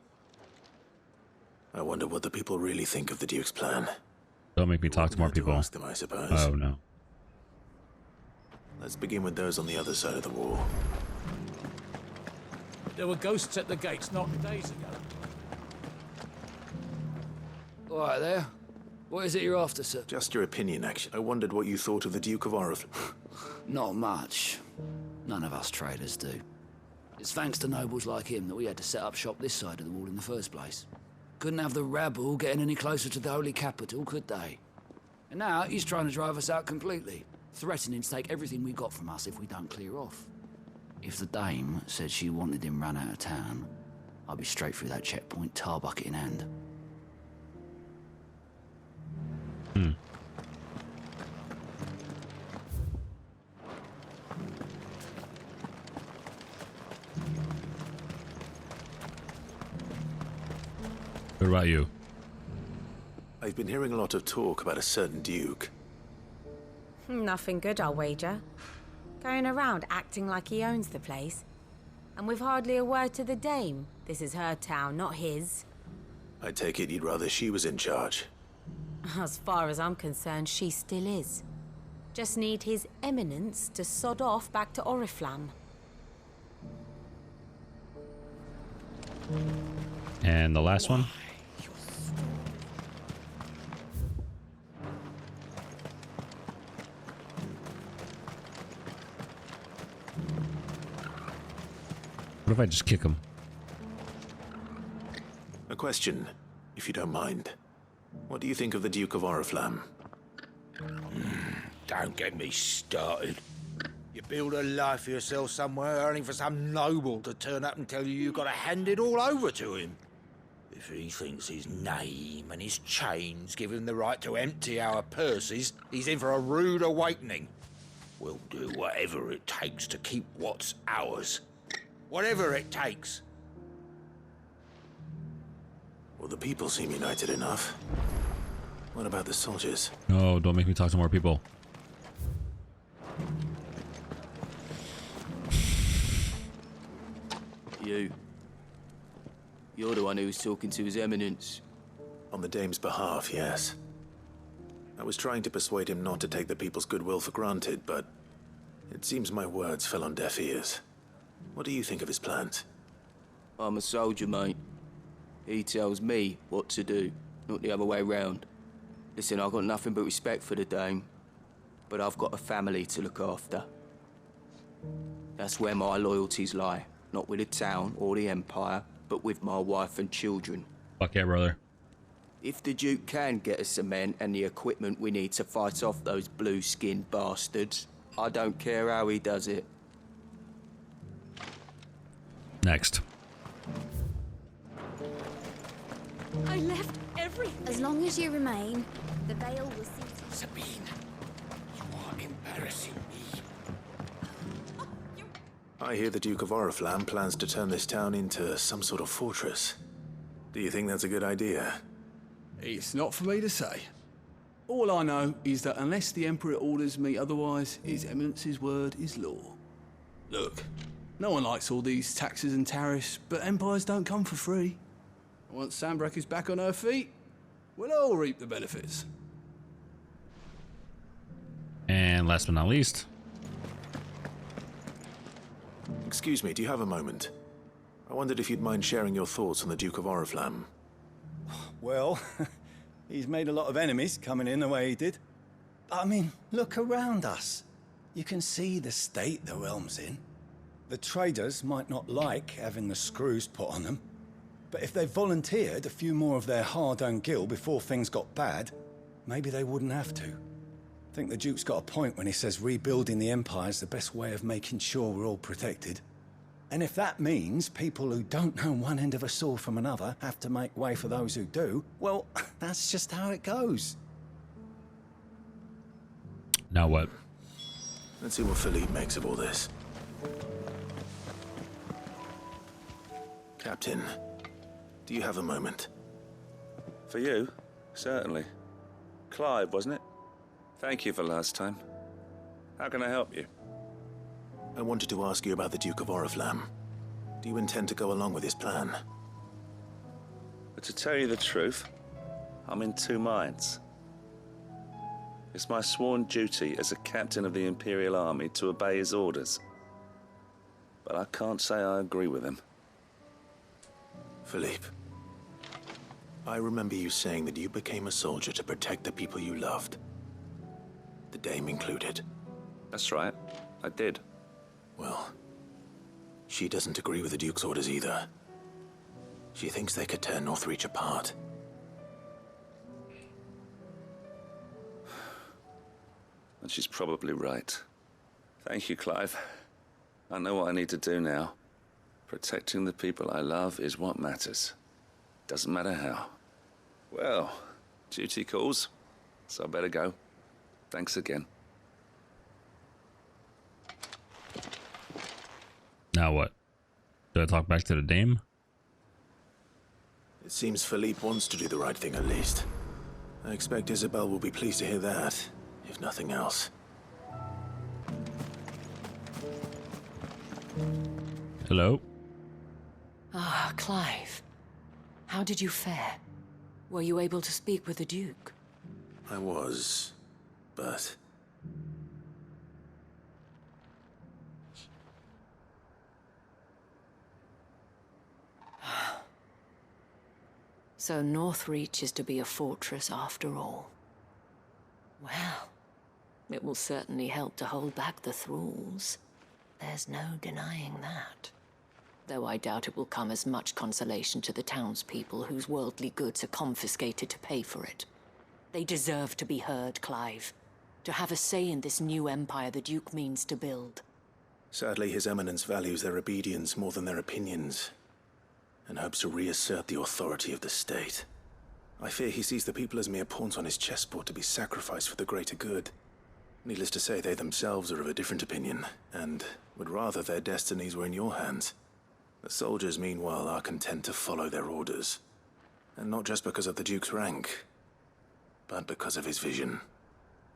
I wonder what the people really think of the Duke's plan. Don't make me talk to more people. Ask them, I suppose. Oh no. Let's begin with those on the other side of the wall. There were ghosts at the gates not days ago. All right there. What is it you're after, sir? Just your opinion, actually. I wondered what you thought of the Duke of Oriflamme. Not much. None of us traders do. It's thanks to nobles like him that we had to set up shop this side of the wall in the first place. Couldn't have the rabble getting any closer to the holy capital, could they? And now he's trying to drive us out completely, threatening to take everything we got from us if we don't clear off. If the dame said she wanted him run out of town, I'd be straight through that checkpoint, tar bucket in hand. What about you? I've been hearing a lot of talk about a certain Duke. Nothing good, I'll wager. Going around acting like he owns the place. And with hardly a word to the dame. This is her town, not his. I take it you'd rather she was in charge. As far as I'm concerned, she still is. Just need his eminence to sod off back to Oriflamme. And the last one? What if I just kick him? A question, if you don't mind. What do you think of the Duke of Oriflamme? Don't get me started. You build a life for yourself somewhere, earning for some noble to turn up and tell you you've got to hand it all over to him. If he thinks his name and his chains give him the right to empty our purses, he's in for a rude awakening. We'll do whatever it takes to keep what's ours. Whatever it takes. Well, the people seem united enough. What about the soldiers? No, don't make me talk to more people. You're the one who was talking to His Eminence. On the Dame's behalf, yes. I was trying to persuade him not to take the people's goodwill for granted, but it seems my words fell on deaf ears. What do you think of his plans? I'm a soldier, mate. He tells me what to do, not the other way round. Listen, I've got nothing but respect for the Dame, but I've got a family to look after. That's where my loyalties lie, not with the town or the Empire, but with my wife and children. Fuck yeah, brother. If the Duke can get us cement and the equipment we need to fight off those blue-skinned bastards, I don't care how he does it. Next. I left everything. As long as you remain, the veil will see to... Sabine, you are embarrassing me. I hear the Duke of Oriflamme plans to turn this town into some sort of fortress. Do you think that's a good idea? It's not for me to say. All I know is that unless the Emperor orders me otherwise, His Eminence's word is law. Look, no one likes all these taxes and tariffs, but empires don't come for free. Once Sandbreak is back on her feet, we'll all reap the benefits. And last but not least. Excuse me, do you have a moment? I wondered if you'd mind sharing your thoughts on the Duke of Oriflamme. Well, he's made a lot of enemies coming in the way he did. I mean, look around us. You can see the state the realm's in. The traders might not like having the screws put on them, but if they volunteered a few more of their hard-earned gil before things got bad, maybe they wouldn't have to. I think the Duke's got a point when he says rebuilding the Empire's the best way of making sure we're all protected. And if that means people who don't know one end of a sword from another have to make way for those who do, well, that's just how it goes. Now what? Let's see what Philippe makes of all this. Captain, do you have a moment? For you? Certainly. Clive, wasn't it? Thank you for last time. How can I help you? I wanted to ask you about the Duke of Oriflamme. Do you intend to go along with his plan? But to tell you the truth, I'm in two minds. It's my sworn duty as a captain of the Imperial Army to obey his orders. But I can't say I agree with him. Philippe, I remember you saying that you became a soldier to protect the people you loved. The Dame included. That's right, I did. Well, she doesn't agree with the Duke's orders either. She thinks they could tear Northreach apart. And she's probably right. Thank you, Clive. I know what I need to do now. Protecting the people I love is what matters. Doesn't matter how. Well, duty calls, so I better go. Thanks again. Now what? Do I talk back to the Dame? It seems Philippe wants to do the right thing at least. I expect Isabel will be pleased to hear that, if nothing else. Hello? Ah, Clive. How did you fare? Were you able to speak with the Duke? I was, but... So Northreach is to be a fortress after all. Well, it will certainly help to hold back the thralls. There's no denying that. Though I doubt it will come as much consolation to the townspeople whose worldly goods are confiscated to pay for it. They deserve to be heard, Clive. To have a say in this new empire the Duke means to build. Sadly, His Eminence values their obedience more than their opinions, and hopes to reassert the authority of the state. I fear he sees the people as mere pawns on his chessboard to be sacrificed for the greater good. Needless to say, they themselves are of a different opinion, and would rather their destinies were in your hands. The soldiers, meanwhile, are content to follow their orders. And not just because of the Duke's rank, but because of his vision.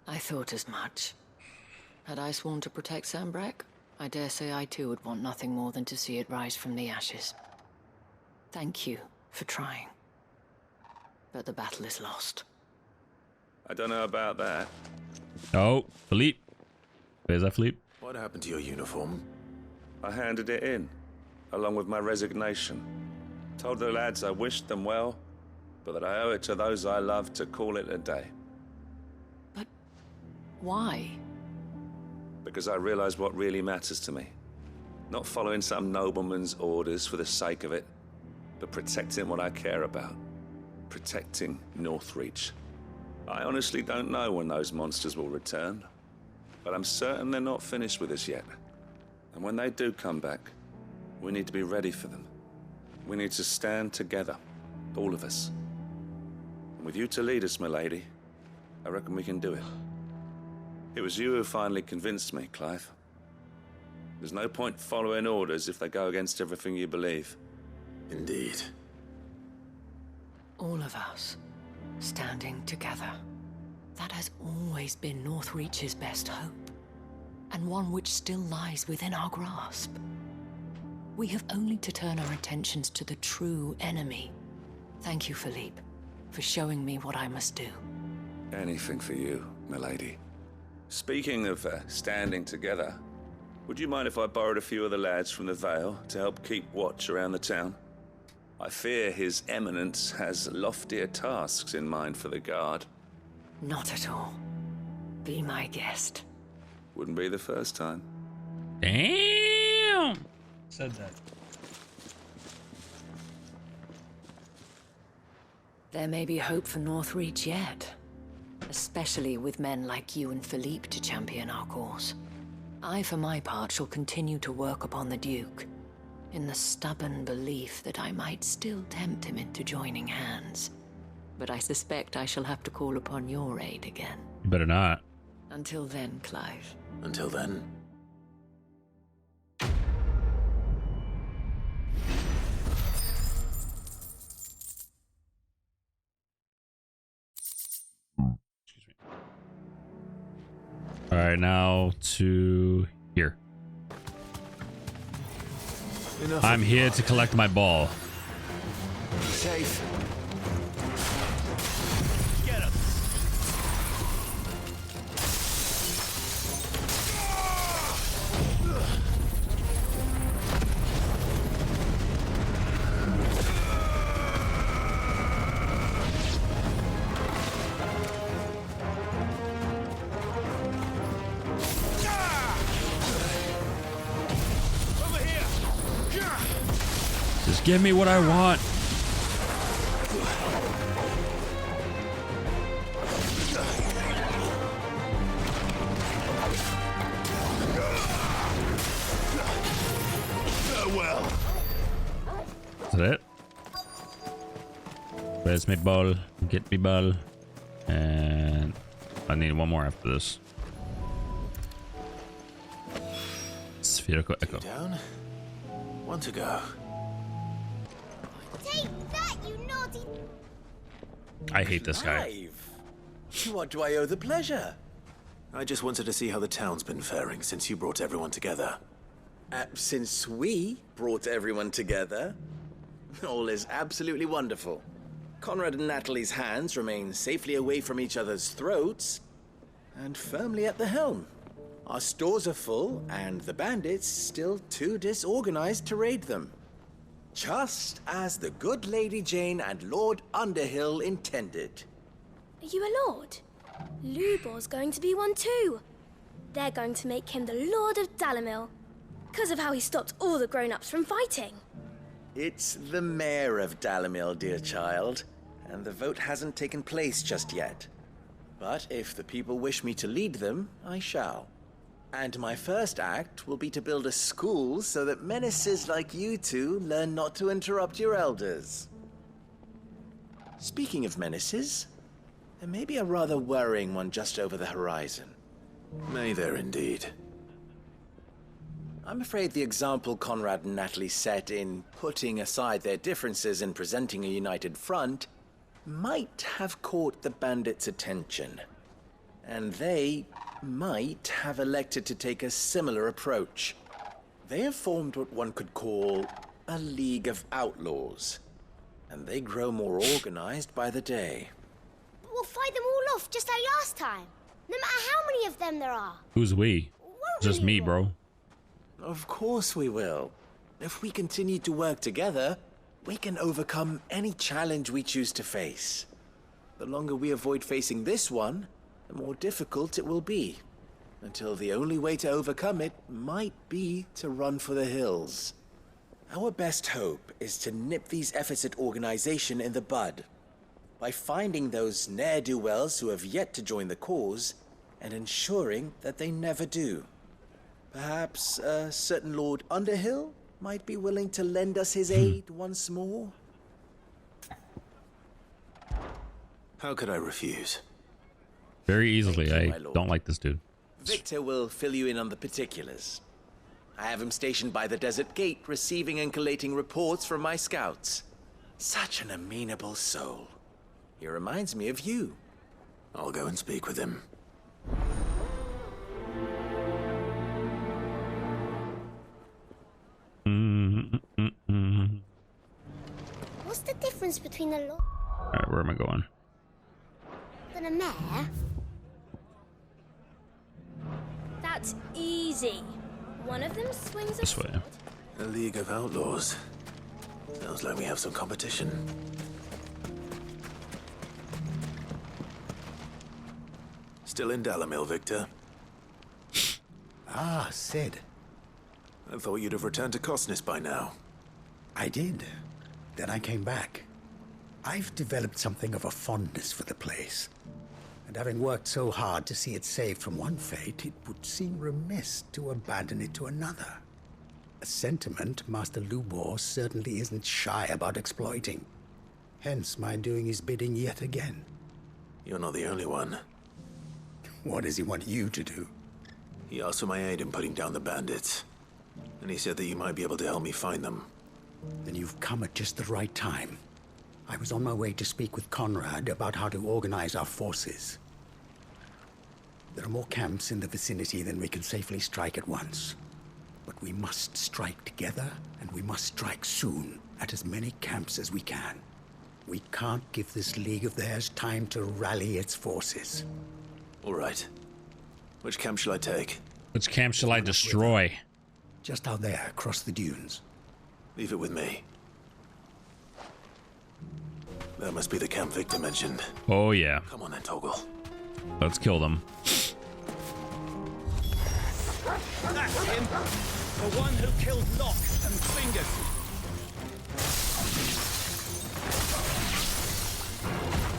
I thought as much. Had I sworn to protect Sambrak, I dare say I too would want nothing more than to see it rise from the ashes. Thank you for trying. But the battle is lost. I don't know about that. Oh, Philippe. Where's that, Philippe? What happened to your uniform? I handed it in, along with my resignation. Told the lads I wished them well, but that I owe it to those I love to call it a day. Why? Because I realize what really matters to me. Not following some nobleman's orders for the sake of it, but protecting what I care about. Protecting Northreach. I honestly don't know when those monsters will return, but I'm certain they're not finished with us yet. And when they do come back, we need to be ready for them. We need to stand together, all of us. And with you to lead us, milady, I reckon we can do it. It was you who finally convinced me, Clive. There's no point following orders if they go against everything you believe. Indeed. All of us, standing together. That has always been Northreach's best hope, and one which still lies within our grasp. We have only to turn our attentions to the true enemy. Thank you, Philippe, for showing me what I must do. Anything for you, milady. Speaking of standing together, would you mind if I borrowed a few of the lads from the Vale to help keep watch around the town? I fear His Eminence has loftier tasks in mind for the guard. Not at all. Be my guest. Wouldn't be the first time. Damn! Said that. There may be hope for Northreach yet. Especially with men like you and Philippe to champion our cause. I, for my part, shall continue to work upon the Duke, in the stubborn belief that I might still tempt him into joining hands. But I suspect I shall have to call upon your aid again. You better not. Until then, Clive. Until then. All right, now to here. I'm here to collect my ball. Safe. Get him. Just give me what I want. Farewell. Is that it? Where's my ball? Get me ball. And I need one more after this. Spherical echo. Down. One to go. Take that, you naughty... I hate this guy. Clive, what do I owe the pleasure? I just wanted to see how the town's been faring since you brought everyone together. Since we brought everyone together, all is absolutely wonderful. Conrad and Natalie's hands remain safely away from each other's throats, and firmly at the helm. Our stores are full, and the bandits still too disorganized to raid them. Just as the good Lady Jane and Lord Underhill intended. Are you a lord? Lubor's going to be one too. They're going to make him the Lord of Dalamil. Because of how he stopped all the grown-ups from fighting. It's the mayor of Dalimil, dear child, and the vote hasn't taken place just yet. But if the people wish me to lead them, I shall. And my first act will be to build a school so that menaces like you two learn not to interrupt your elders. Speaking of menaces, there may be a rather worrying one just over the horizon. May there indeed. I'm afraid the example Conrad and Natalie set in putting aside their differences and presenting a united front might have caught the bandits' attention. And they might have elected to take a similar approach. They have formed what one could call a League of Outlaws, and they grow more organized by the day. But we'll fight them all off just like last time, no matter how many of them there are. Who's we? Just me, bro. Of course we will. If we continue to work together, we can overcome any challenge we choose to face. The longer we avoid facing this one, the more difficult it will be. Until the only way to overcome it might be to run for the hills. Our best hope is to nip these efforts at organization in the bud, by finding those ne'er-do-wells who have yet to join the cause, and ensuring that they never do. Perhaps a certain Lord Underhill might be willing to lend us his aid once more? How could I refuse? Very easily. I don't like this dude. Victor will fill you in on the particulars. I have him stationed by the desert gate, receiving and collating reports from my scouts. Such an amenable soul. He reminds me of you. I'll go and speak with him. What's the difference between a lord Alright, where am I going? and a mayor? That's easy. One of them swings a This way. A League of Outlaws. Sounds like we have some competition. Still in Dalimil, Victor? Ah, Sid. I thought you'd have returned to Cosnis by now. I did. Then I came back. I've developed something of a fondness for the place. And having worked so hard to see it saved from one fate, it would seem remiss to abandon it to another. A sentiment Master Lubor certainly isn't shy about exploiting. Hence my doing his bidding yet again. You're not the only one. What does he want you to do? He asked for my aid in putting down the bandits. And he said that you might be able to help me find them. Then you've come at just the right time. I was on my way to speak with Conrad about how to organize our forces. There are more camps in the vicinity than we can safely strike at once. But we must strike together, and we must strike soon at as many camps as we can. We can't give this league of theirs time to rally its forces. All right. Which camp shall I take? Which camp shall I destroy? Just out there, across the dunes. Leave it with me. That must be the camp Victor mentioned. Oh, yeah. Come on then, Toggle. Let's kill them. That's him! The one who killed Locke and Fingers.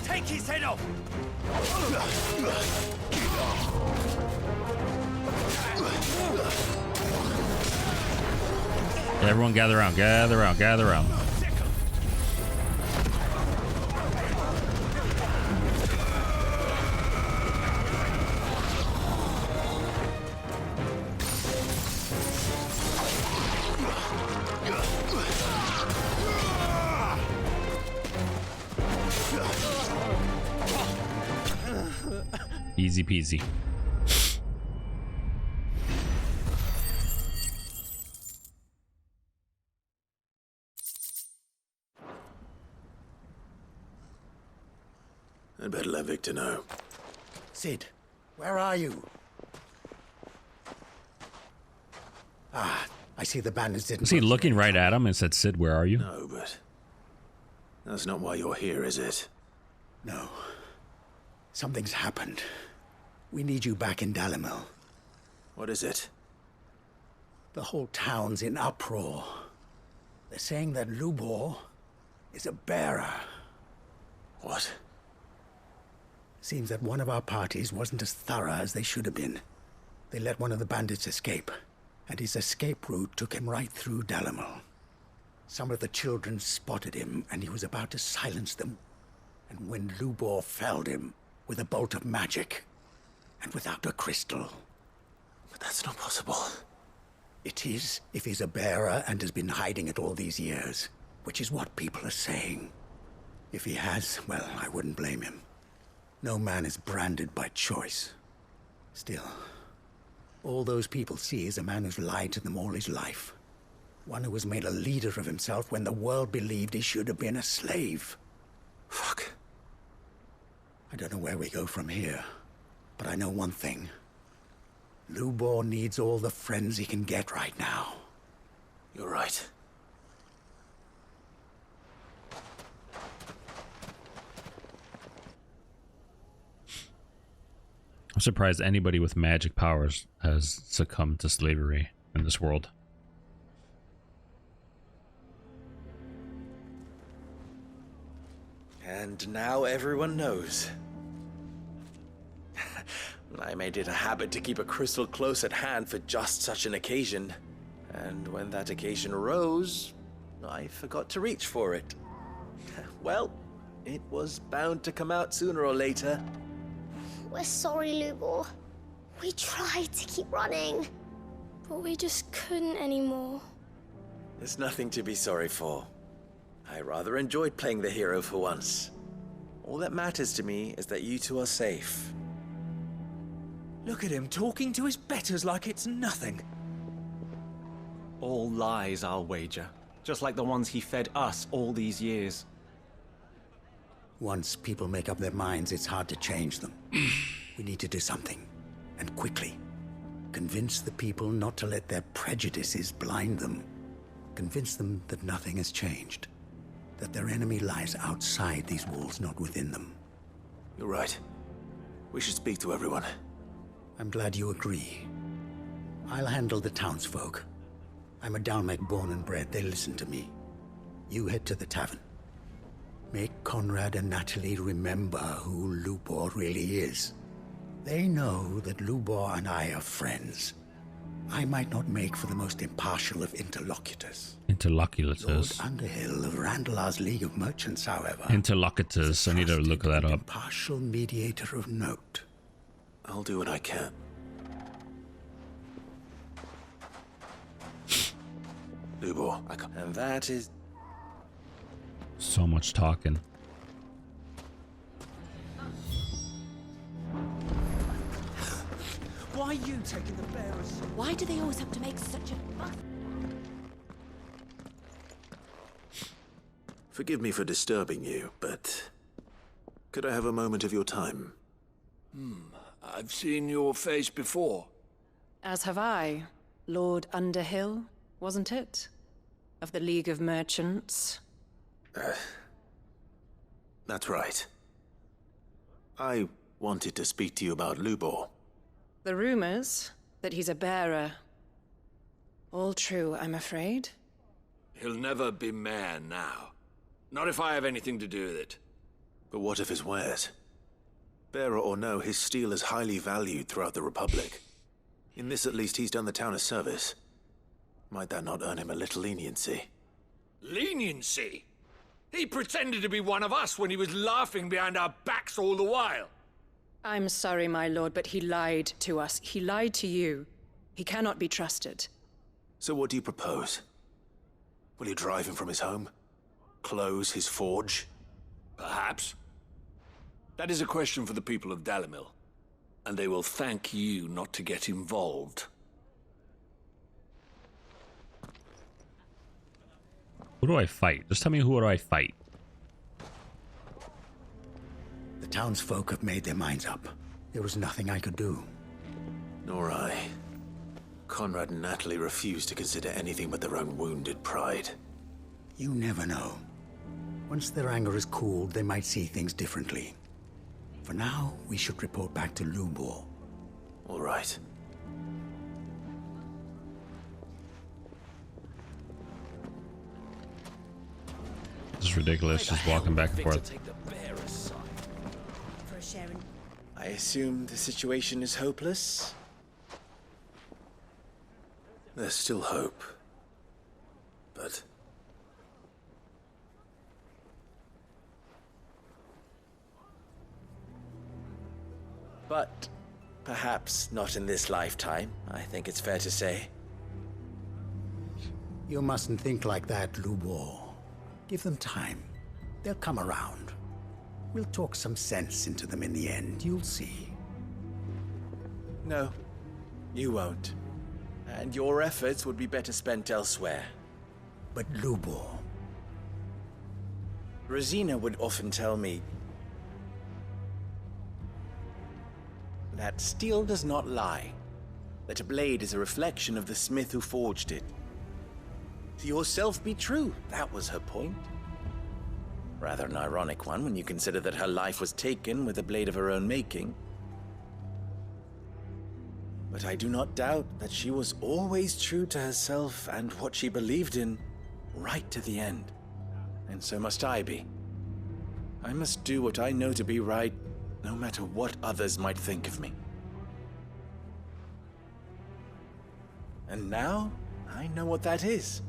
Take his head off! Everyone gather around, gather around, gather around. Easy peasy. I'd better let Victor know. Sid, where are you? Ah, I see the bandits didn't... Was he looking right at him and said, Sid, where are you? No, but... that's not why you're here, is it? No. Something's happened. We need you back in Dalimil. What is it? The whole town's in uproar. They're saying that Lubor is a bearer. What? Seems that one of our parties wasn't as thorough as they should have been. They let one of the bandits escape, and his escape route took him right through Dalamil. Some of the children spotted him, and he was about to silence them. And when Lubor felled him with a bolt of magic, and without a crystal. But that's not possible. It is, if he's a bearer and has been hiding it all these years, which is what people are saying. If he has, well, I wouldn't blame him. No man is branded by choice. Still, all those people see is a man who's lied to them all his life. One who was made a leader of himself when the world believed he should have been a slave. Fuck. I don't know where we go from here, but I know one thing. Lubor needs all the friends he can get right now. You're right. I'm surprised anybody with magic powers has succumbed to slavery in this world. And now everyone knows. I made it a habit to keep a crystal close at hand for just such an occasion. And when that occasion arose, I forgot to reach for it. Well, it was bound to come out sooner or later. We're sorry, Lubor. We tried to keep running, but we just couldn't anymore. There's nothing to be sorry for. I rather enjoyed playing the hero for once. All that matters to me is that you two are safe. Look at him talking to his betters like it's nothing. All lies, I'll wager. Just like the ones he fed us all these years. Once people make up their minds, it's hard to change them. We need to do something, and quickly. Convince the people not to let their prejudices blind them. Convince them that nothing has changed. That their enemy lies outside these walls, not within them. You're right. We should speak to everyone. I'm glad you agree. I'll handle the townsfolk. I'm a Dalmek born and bred. They listen to me. You head to the tavern. Make Conrad and Natalie remember who Lubor really is. They know that Lubor and I are friends. I might not make for the most impartial of interlocutors. Interlocutors. Lord Underhill of Randalar's League of Merchants, however. Interlocutors. I need to look that up. Impartial mediator of note. I'll do what I can. Lubor, and that is... So much talking. Why are you taking the bearers? Why do they always have to make such a fuss? Forgive me for disturbing you, but could I have a moment of your time? I've seen your face before. As have I. Lord Underhill, wasn't it? Of the League of Merchants. That's right. I wanted to speak to you about Lubor. The rumors that he's a bearer. All true, I'm afraid. He'll never be mayor now. Not if I have anything to do with it. But what of his wares? Bearer or no, his steel is highly valued throughout the Republic. In this at least he's done the town a service. Might that not earn him a little leniency? Leniency? He pretended to be one of us when he was laughing behind our backs all the while. I'm sorry, my lord, but he lied to us. He lied to you. He cannot be trusted. So what do you propose? Will you drive him from his home? Close his forge? Perhaps. That is a question for the people of Dalamil. And they will thank you not to get involved. Who do I fight? Just tell me who do I fight. The townsfolk have made their minds up. There was nothing I could do. Nor I. Conrad and Natalie refuse to consider anything but their own wounded pride. You never know. Once their anger is cooled, they might see things differently. For now, we should report back to Lubor. All right. is ridiculous, just walking back and forth. I assume the situation is hopeless? There's still hope. But... But perhaps not in this lifetime, I think it's fair to say. You mustn't think like that, Lubor. Give them time. They'll come around. We'll talk some sense into them in the end, you'll see. No, you won't. And your efforts would be better spent elsewhere. But Lubor... Rosina would often tell me that steel does not lie, that a blade is a reflection of the smith who forged it. To yourself be true, that was her point. Rather an ironic one when you consider that her life was taken with a blade of her own making. But I do not doubt that she was always true to herself and what she believed in, right to the end. And so must I be. I must do what I know to be right, no matter what others might think of me. And now, I know what that is.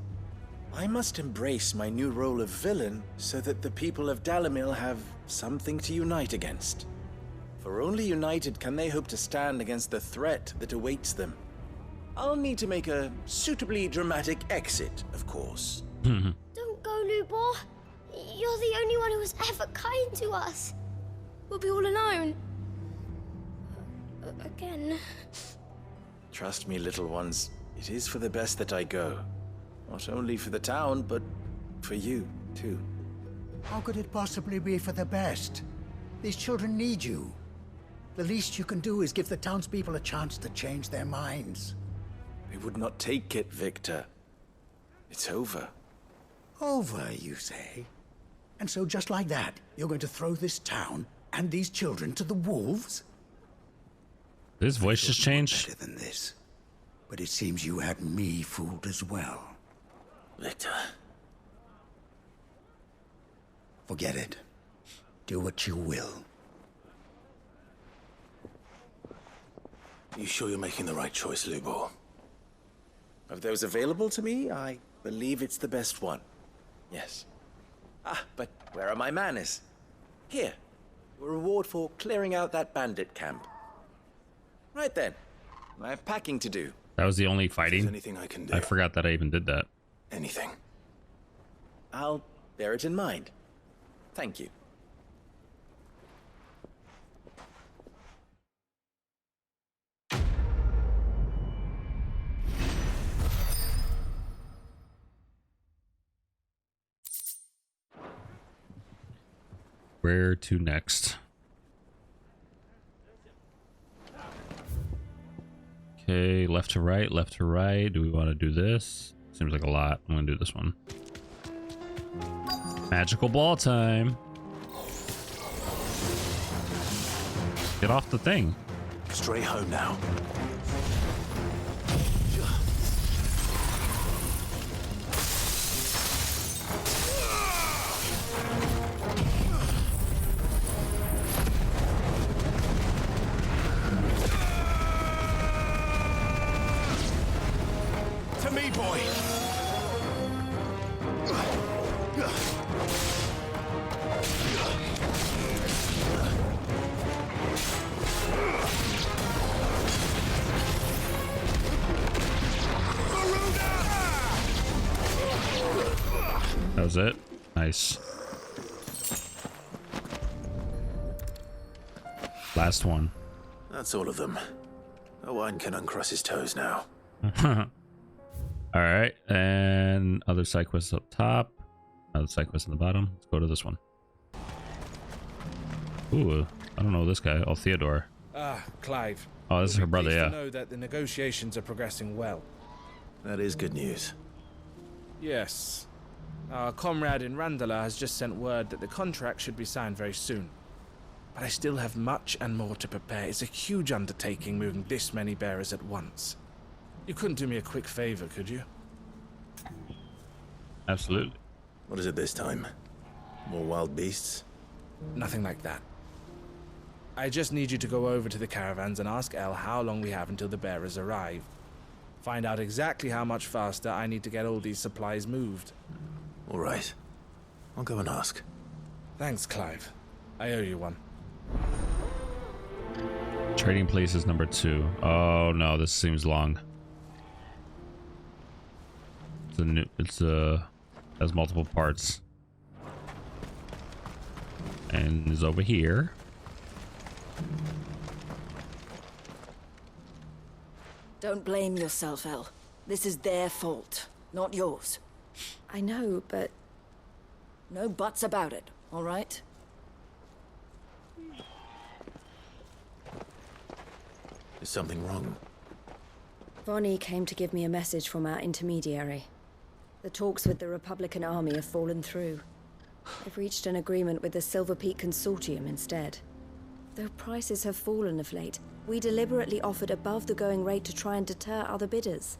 I must embrace my new role of villain so that the people of Dalamil have something to unite against. For only united can they hope to stand against the threat that awaits them. I'll need to make a suitably dramatic exit, of course. Don't go, Lubor. You're the only one who was ever kind to us. We'll be all alone. Again. Trust me, little ones. It is for the best that I go. Not only for the town, but for you, too. How could it possibly be for the best? These children need you. The least you can do is give the townspeople a chance to change their minds. They would not take it, Victor. It's over. Over, you say? And so just like that, you're going to throw this town and these children to the wolves? His voice just changed. Better than this. But it seems you had me fooled as well. Victor. Forget it. Do what you will. You sure you're making the right choice, Lubor? Of those available to me, I believe it's the best one. Yes. Ah, but where are my manners? Here. A reward for clearing out that bandit camp. Right then. I have packing to do. That was the only fighting. Anything I can do. I forgot that I even did that. Anything. I'll bear it in mind. Thank you. Where to next? Okay, left to right, left to right. Do we want to do this? Seems like a lot. I'm gonna do this one. Magical ball time. Get off the thing. Stray home now. To me, boy. That was it. Nice. Last one. That's all of them. Owen can uncross his toes now. All right, and other side quests up top, other side quests on the bottom. Let's go to this one. Ooh, I don't know this guy. Oh, Theodore. Ah, Clive. Oh, this is her brother, yeah. To know that the negotiations are progressing well. That is good news. Yes. Our comrade in Randala has just sent word that the contract should be signed very soon. But I still have much and more to prepare. It's a huge undertaking moving this many bearers at once. You couldn't do me a quick favor, could you? Absolutely. What is it this time? More wild beasts? Nothing like that. I just need you to go over to the caravans and ask El how long we have until the bearers arrive. Find out exactly how much faster I need to get all these supplies moved. All right. I'll go and ask. Thanks, Clive. I owe you one. Trading places number 2. Oh no, this seems long. Has multiple parts. And is over here. Don't blame yourself, El. This is their fault, not yours. I know, but... No buts about it, all right? Is something wrong? Vonnie came to give me a message from our intermediary. The talks with the Republican army have fallen through. They've reached an agreement with the Silver Peak Consortium instead. Though prices have fallen of late, we deliberately offered above the going rate to try and deter other bidders.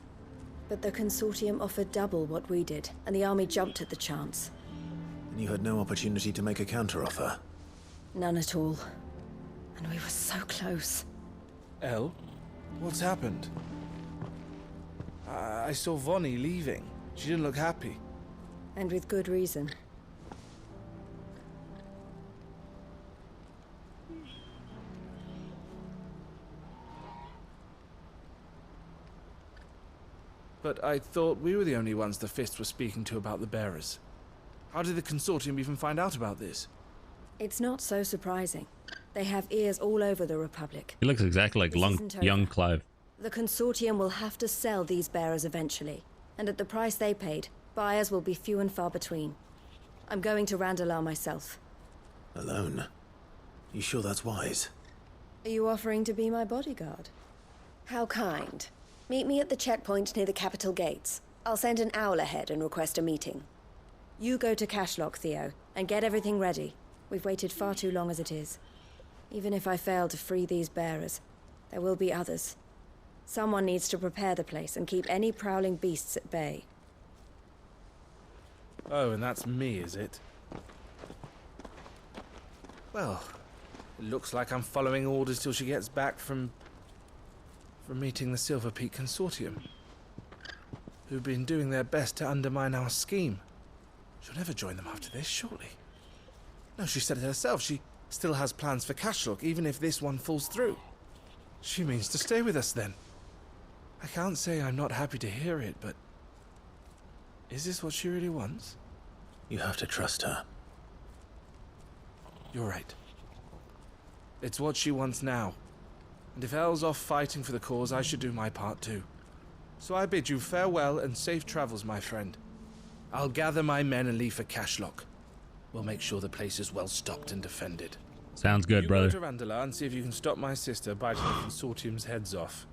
But the Consortium offered double what we did, and the army jumped at the chance. And you had no opportunity to make a counteroffer? None at all. And we were so close. El? What's happened? I saw Vonnie leaving. She didn't look happy. And with good reason. But I thought we were the only ones the Fist were speaking to about the bearers. How did the Consortium even find out about this? It's not so surprising. They have ears all over the Republic. He looks exactly like young Clive. The Consortium will have to sell these bearers eventually, and at the price they paid, buyers will be few and far between. I'm going to Randalar myself. Alone? You sure that's wise? Are you offering to be my bodyguard? How kind. Meet me at the checkpoint near the capital gates. I'll send an owl ahead and request a meeting. You go to Cashlock, Theo, and get everything ready. We've waited far too long as it is. Even if I fail to free these bearers, there will be others. Someone needs to prepare the place and keep any prowling beasts at bay. Oh, and that's me, is it? Well, it looks like I'm following orders till she gets back from meeting the Silver Peak Consortium, who've been doing their best to undermine our scheme. She'll never join them after this, surely. No, she said it herself. She still has plans for Cashlock, even if this one falls through. She means to stay with us, then. I can't say I'm not happy to hear it, but... is this what she really wants? You have to trust her. You're right. It's what she wants now. And if Elle's off fighting for the cause, I should do my part too. So I bid you farewell and safe travels, my friend. I'll gather my men and leave for Cashlock. We'll make sure the place is well stocked and defended. Sounds good, brother. You go to Randalar and see if you can stop my sister biting the Consortium's heads off.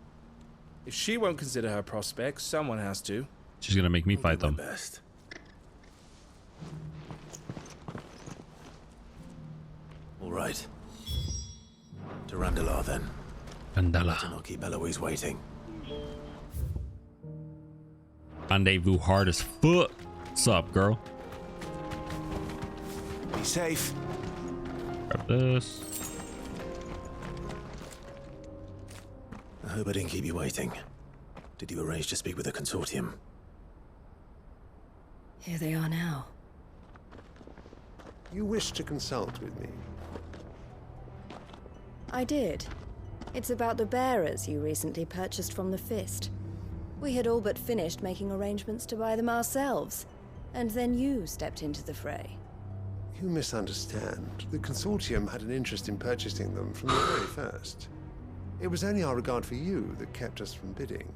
If she won't consider her prospects, someone has to. She's gonna make me fight them. Best. All right. To Randalar then. Randalar. Better not keep Eloise waiting. Rendezvous hard as foot. What's up, girl? Be safe. Grab this. I hope I didn't keep you waiting. Did you arrange to speak with the Consortium? Here they are now. You wish to consult with me? I did. It's about the bearers you recently purchased from the Fist. We had all but finished making arrangements to buy them ourselves, and then you stepped into the fray. You misunderstand. The Consortium had an interest in purchasing them from the very first. It was only our regard for you that kept us from bidding.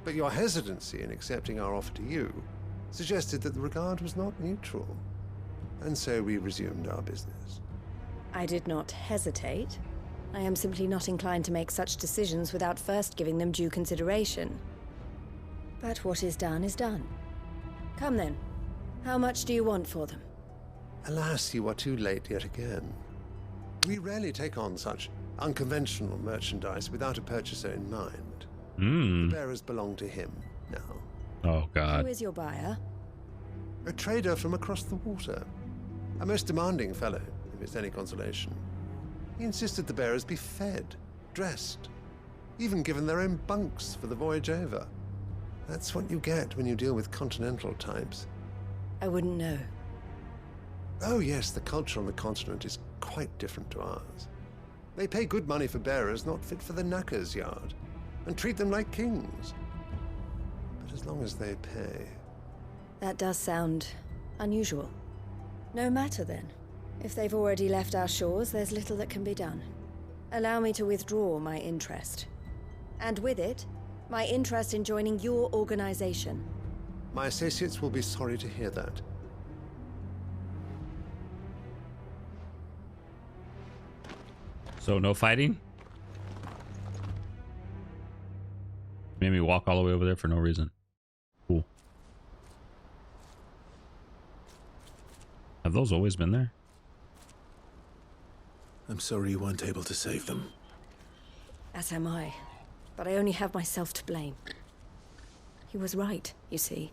But your hesitancy in accepting our offer to you suggested that the regard was not mutual. And so we resumed our business. I did not hesitate. I am simply not inclined to make such decisions without first giving them due consideration. But what is done is done. Come then. How much do you want for them? Alas, you are too late yet again. We rarely take on such unconventional merchandise without a purchaser in mind. The bearers belong to him now. Oh, God. Who is your buyer? A trader from across the water. A most demanding fellow, if it's any consolation. He insisted the bearers be fed, dressed, even given their own bunks for the voyage over. That's what you get when you deal with continental types. I wouldn't know. Oh yes, the culture on the continent is quite different to ours. They pay good money for bearers not fit for the knacker's yard, and treat them like kings. But as long as they pay... That does sound unusual. No matter then. If they've already left our shores, there's little that can be done. Allow me to withdraw my interest. And with it, my interest in joining your organization. My associates will be sorry to hear that. So no fighting? Made me walk all the way over there for no reason. Cool. Have those always been there? I'm sorry you weren't able to save them. As am I. But I only have myself to blame. He was right, you see.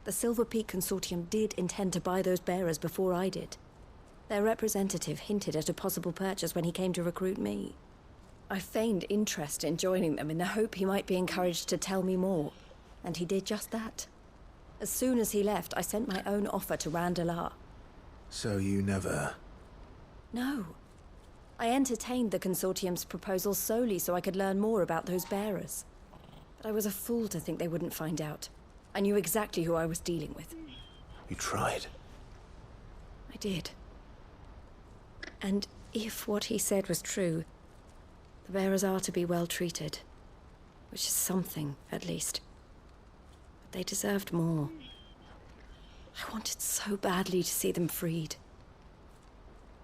The Silver Peak Consortium did intend to buy those bearers before I did. Their representative hinted at a possible purchase when he came to recruit me. I feigned interest in joining them in the hope he might be encouraged to tell me more, and he did just that. As soon as he left, I sent my own offer to Randalar. So you never... No. I entertained the Consortium's proposal solely so I could learn more about those bearers. But I was a fool to think they wouldn't find out. I knew exactly who I was dealing with. You tried. I did. And if what he said was true, the bearers are to be well treated. Which is something, at least. But they deserved more. I wanted so badly to see them freed.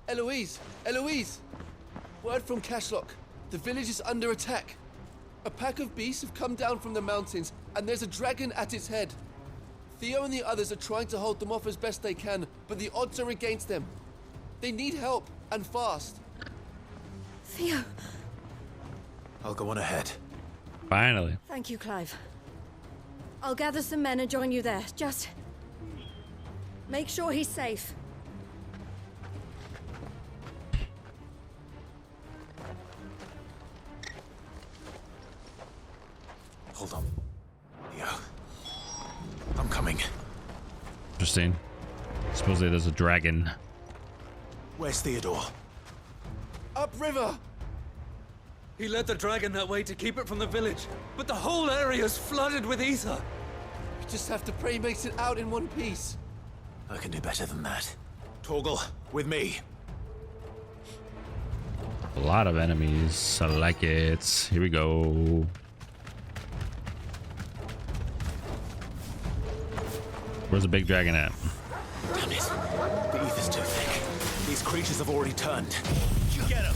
Eloise! Eloise! Word from Cashlock. The village is under attack. A pack of beasts have come down from the mountains, and there's a dragon at its head. Theo and the others are trying to hold them off as best they can, but the odds are against them. They need help, and fast. Theo! I'll go on ahead. Finally. Thank you, Clive. I'll gather some men and join you there. Just... make sure he's safe. Hold on. Theo. I'm coming. Interesting. Supposedly there's a dragon. Where's Theodore? Upriver! He led the dragon that way to keep it from the village, but the whole area's flooded with ether. We just have to pray he makes it out in one piece. I can do better than that. Torgal, with me. A lot of enemies. I like it. Here we go. Where's the big dragon at? Damn it. The ether's too thick. These creatures have already turned. Get him!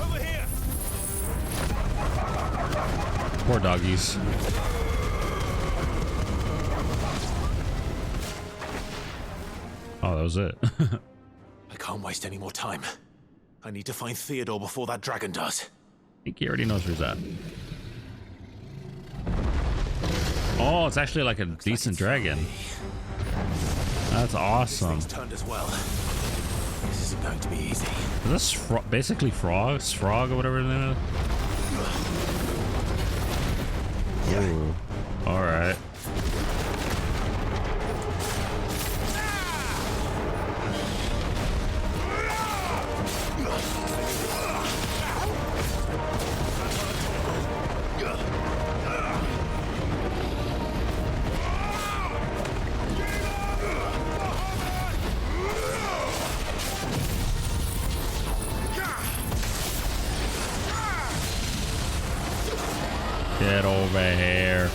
Over here! Poor doggies. Oh, that was it. I can't waste any more time. I need to find Theodore before that dragon does. I think he already knows where he's at. Oh, it's actually like a decent dragon. That's awesome. This thing's turned as well. This isn't going to be easy. Is this basically frogs? Frog or whatever it is? Ooh. Alright. Get over here.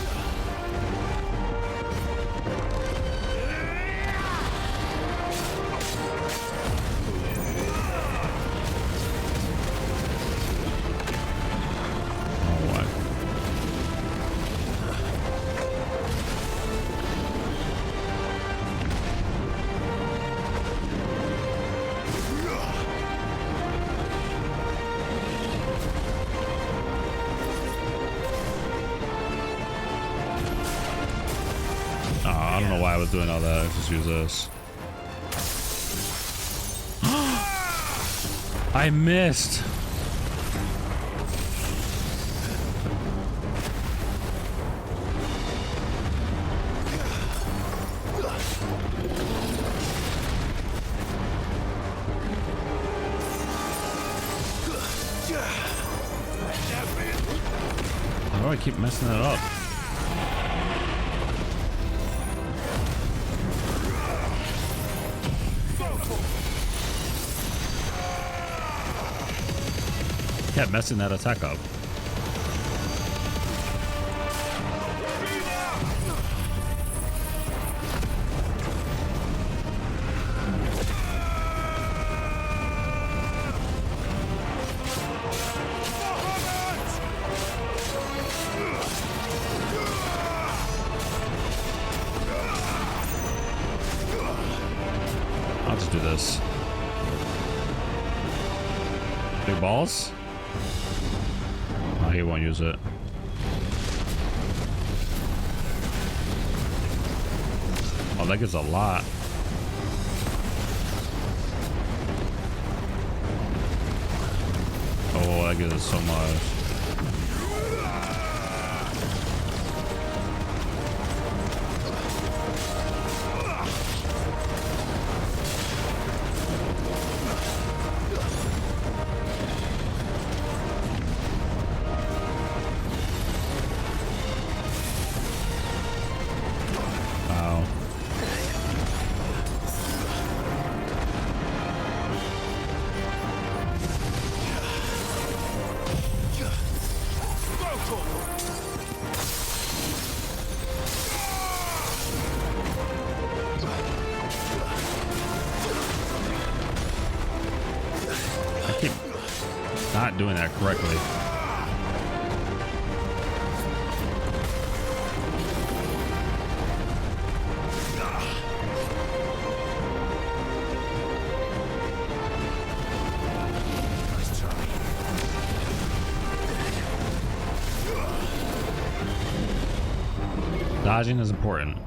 I don't know why I was doing all that. Let's just use this. I missed. How do I keep messing that up? Kept messing that attack up. I'll just do this. Big balls? Oh, he won't use it. Oh, that gives a lot. Oh, that gives us so much. Not doing that correctly. Dodging is important.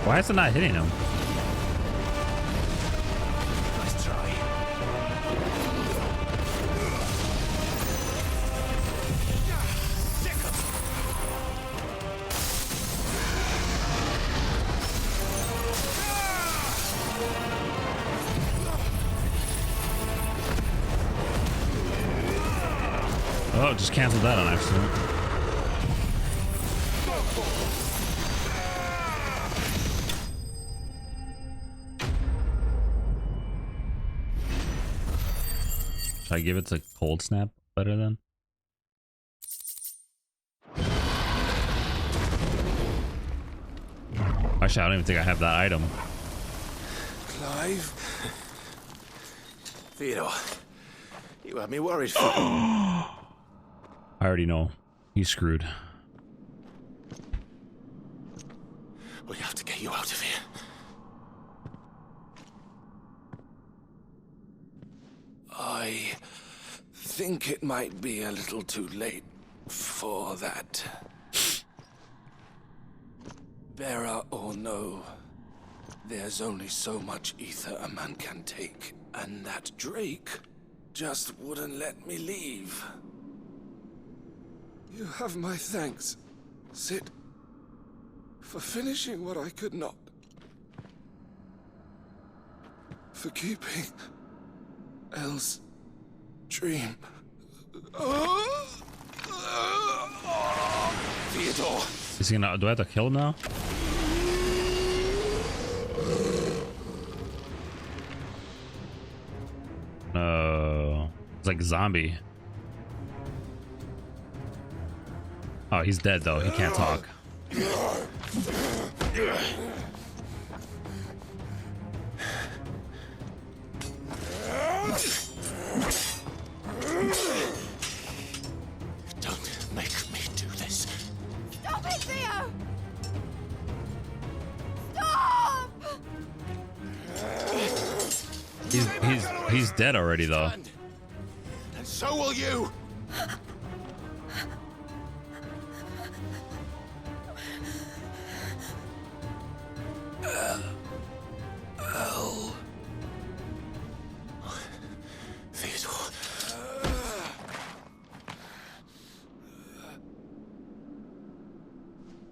Why is it not hitting him? Nice try. Oh, just canceled that on accident. Should I give it to cold snap better then? Actually, I don't even think I have that item. Clive? Theodore, you had me worried. I already know. He's screwed. We have to get you out of here. I think it might be a little too late for that. Bearer or no, there's only so much ether a man can take, and that Drake just wouldn't let me leave. You have my thanks, Sid, for finishing what I could not. For keeping Elle's dream. Theodore! Is he gonna, do I have to kill him now? No. It's like a zombie. Oh, he's dead though. He can't talk. Don't make me do this. Stop it, Theo! Stop! He's dead already, though. And so will you.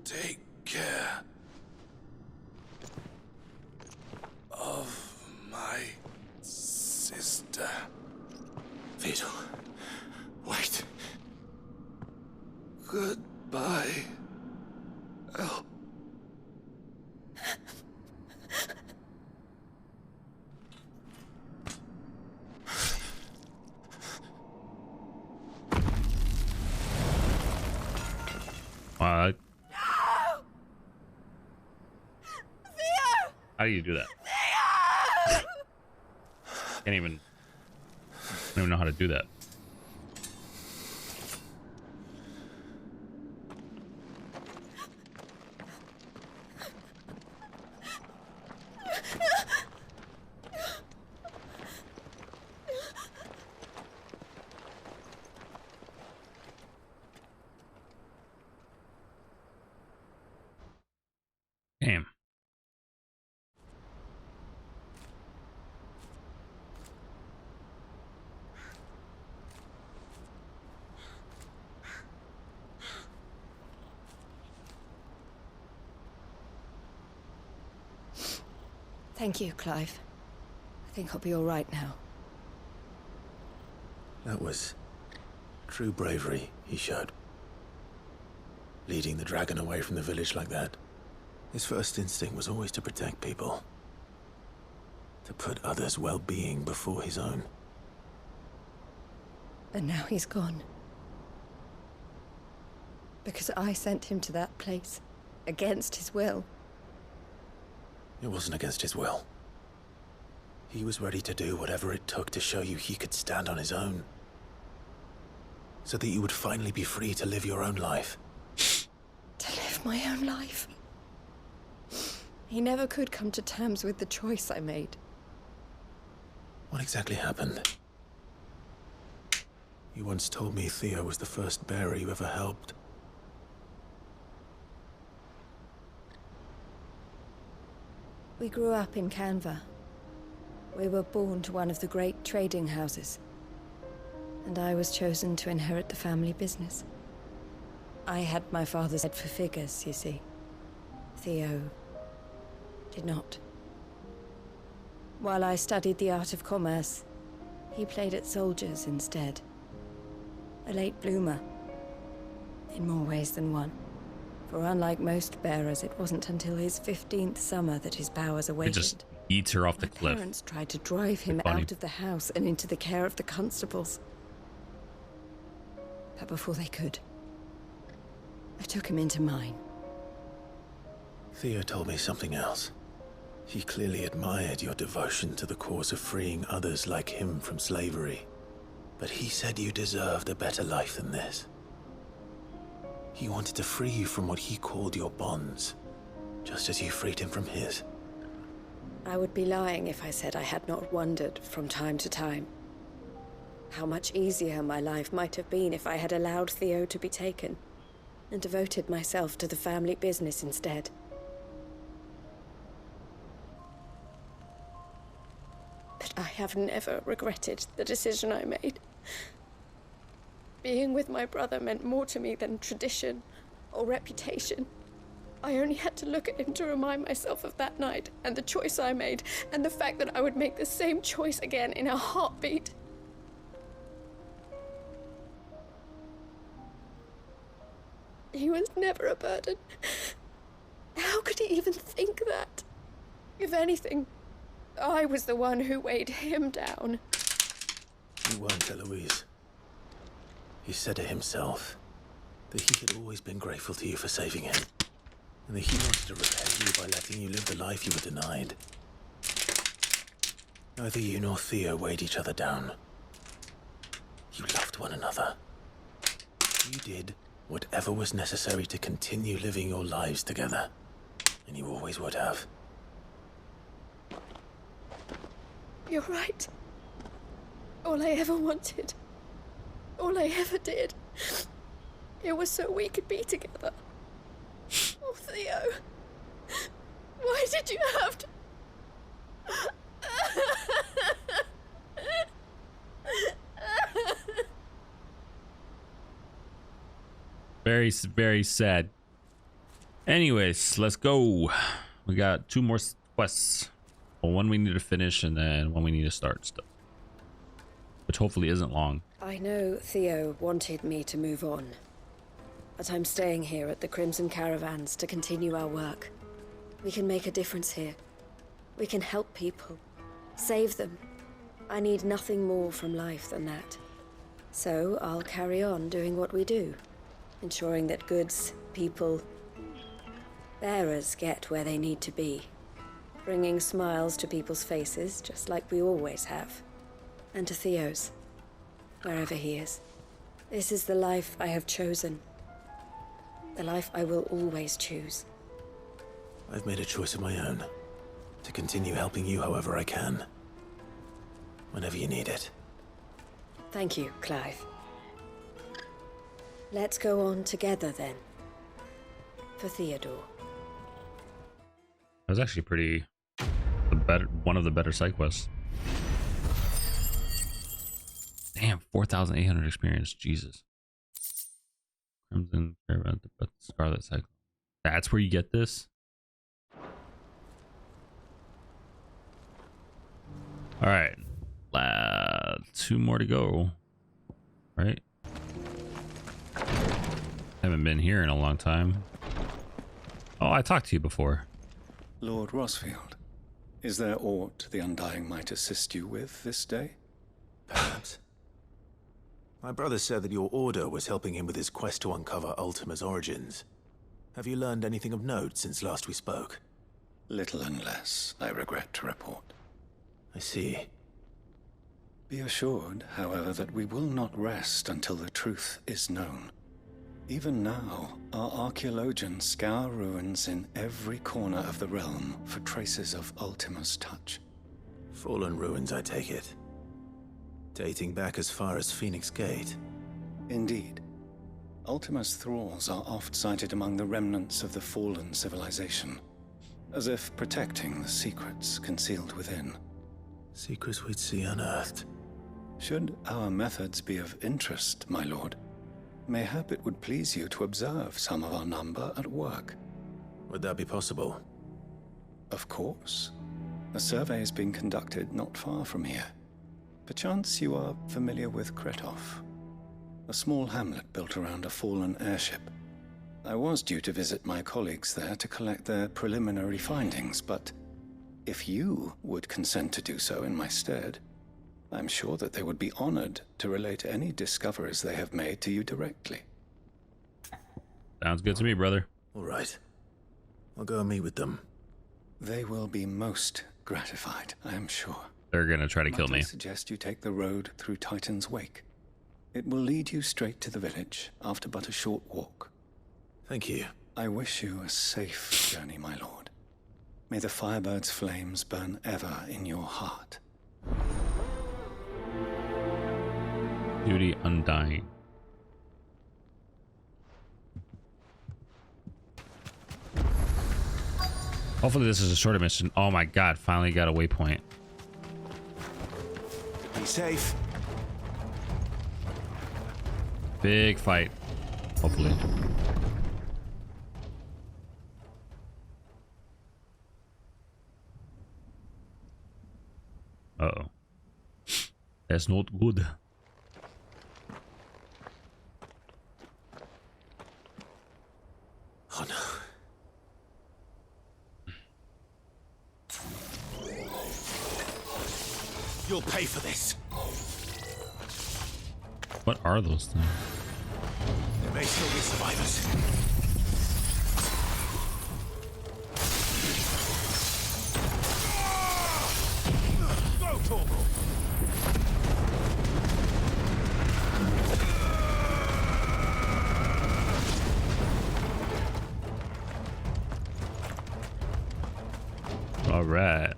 Take care of my sister. Theodore, wait. Goodbye, El. How do you do that? I don't even know how to do that. Damn. Thank you, Clive. I think I'll be all right now. That was true bravery he showed. Leading the dragon away from the village like that. His first instinct was always to protect people. To put others' well-being before his own. And now he's gone. Because I sent him to that place, against his will. It wasn't against his will. He was ready to do whatever it took to show you he could stand on his own. So that you would finally be free to live your own life. To live my own life. He never could come to terms with the choice I made. What exactly happened? You once told me Theo was the first bearer you ever helped. We grew up in Canva. We were born to one of the great trading houses. And I was chosen to inherit the family business. I had my father's head for figures, you see. Theo did not. While I studied the art of commerce, he played at soldiers instead. A late bloomer. In more ways than one. For unlike most bearers, it wasn't until his 15th summer that his powers It awakened. just eats her off the cliff. Parents tried to drive him Funny. out of the house and into the care of the constables. But before they could, I took him into mine. Theo told me something else. He clearly admired your devotion to the cause of freeing others like him from slavery. But he said you deserved a better life than this. He wanted to free you from what he called your bonds, just as you freed him from his. I would be lying if I said I had not wondered from time to time how much easier my life might have been if I had allowed Theo to be taken and devoted myself to the family business instead. But I have never regretted the decision I made. Being with my brother meant more to me than tradition or reputation. I only had to look at him to remind myself of that night and the choice I made and the fact that I would make the same choice again in a heartbeat. He was never a burden. How could he even think that? If anything, I was the one who weighed him down. You weren't, Eloise. He said it himself, that he had always been grateful to you for saving him. And he wanted to repay you by letting you live the life you were denied. Neither you nor Theo weighed each other down. You loved one another. You did whatever was necessary to continue living your lives together. And you always would have. You're right. All I ever wanted, all I ever did, it was so we could be together. Oh, Theo. Why did you have to... Very, very sad. Anyways, let's go. We got 2 more quests. Well, one we need to finish and then one we need to start stuff. Which hopefully isn't long. I know Theo wanted me to move on, but I'm staying here at the Crimson Caravans to continue our work. We can make a difference here. We can help people, save them. I need nothing more from life than that. So I'll carry on doing what we do, ensuring that goods, people, bearers get where they need to be, bringing smiles to people's faces just like we always have. And to Theo's, wherever he is. This is the life I have chosen. The life I will always choose. I've made a choice of my own. To continue helping you however I can. Whenever you need it. Thank you, Clive. Let's go on together then. For Theodore. That was actually pretty... one of the better side quests. Damn, 4,800 experience. Jesus. Crimson Caravan, the Scarlet Cycle. That's where you get this? Alright. 2 more to go. Right? Haven't been here in a long time. Oh, I talked to you before. Lord Rosfield, is there aught the Undying might assist you with this day? Perhaps. My brother said that your order was helping him with his quest to uncover Ultima's origins. Have you learned anything of note since last we spoke? Little and less, I regret to report. I see. Be assured, however, that we will not rest until the truth is known. Even now, our archaeologians scour ruins in every corner of the realm for traces of Ultima's touch. Fallen ruins, I take it. Dating back as far as Phoenix Gate. Indeed. Ultima's thralls are oft sighted among the remnants of the fallen civilization, as if protecting the secrets concealed within. Secrets we'd see unearthed. Should our methods be of interest, my lord, mayhap it would please you to observe some of our number at work. Would that be possible? Of course. A survey is being conducted not far from here. Perchance you are familiar with Kretov, a small hamlet built around a fallen airship. I was due to visit my colleagues there to collect their preliminary findings, but if you would consent to do so in my stead, I'm sure that they would be honored to relate any discoveries they have made to you directly. Sounds good to me, brother. All right. I'll go and meet with them. They will be most gratified, I am sure. They're gonna try to kill me. I suggest you take the road through Titan's Wake. It will lead you straight to the village after but a short walk. Thank you. I wish you a safe journey, my lord. May the Firebird's flames burn ever in your heart. Duty Undying. Hopefully this is a shorter mission. Oh my god, finally got a waypoint. Be safe. Big fight. Hopefully. Uh-oh. That's not good. Oh no. You'll pay for this. What are those things? There may still be survivors. All right.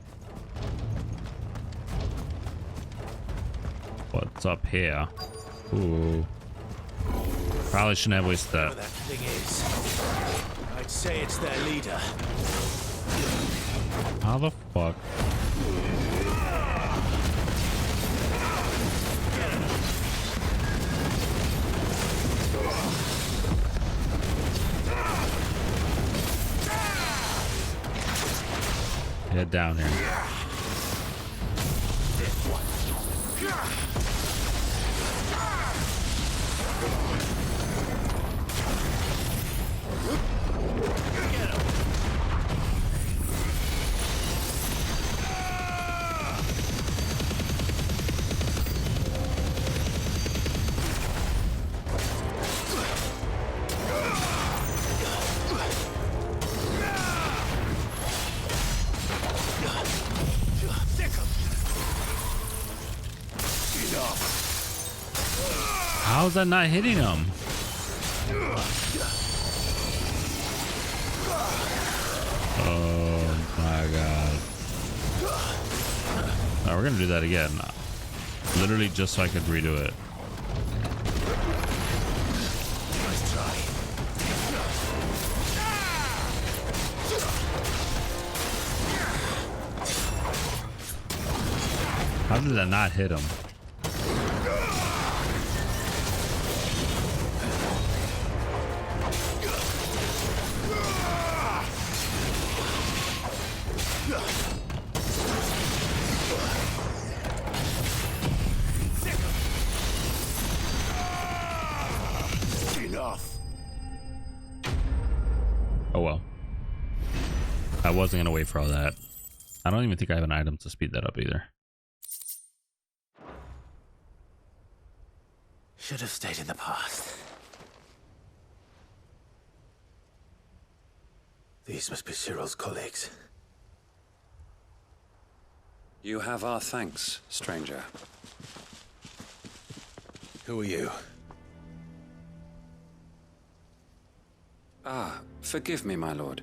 What's up here? Ooh. Probably shouldn't have wasted that. Whatever that thing is, I'd say it's their leader. How the fuck? Head down here. How's that not hitting him? Oh my god. Alright, we're gonna do that again. Literally just so I could redo it. Nice try. How did that not hit him? Oh well. I wasn't gonna wait for all that. I don't even think I have an item to speed that up either. Should have stayed in the past. These must be Cyril's colleagues. You have our thanks, stranger. Who are you? Ah, forgive me, my lord.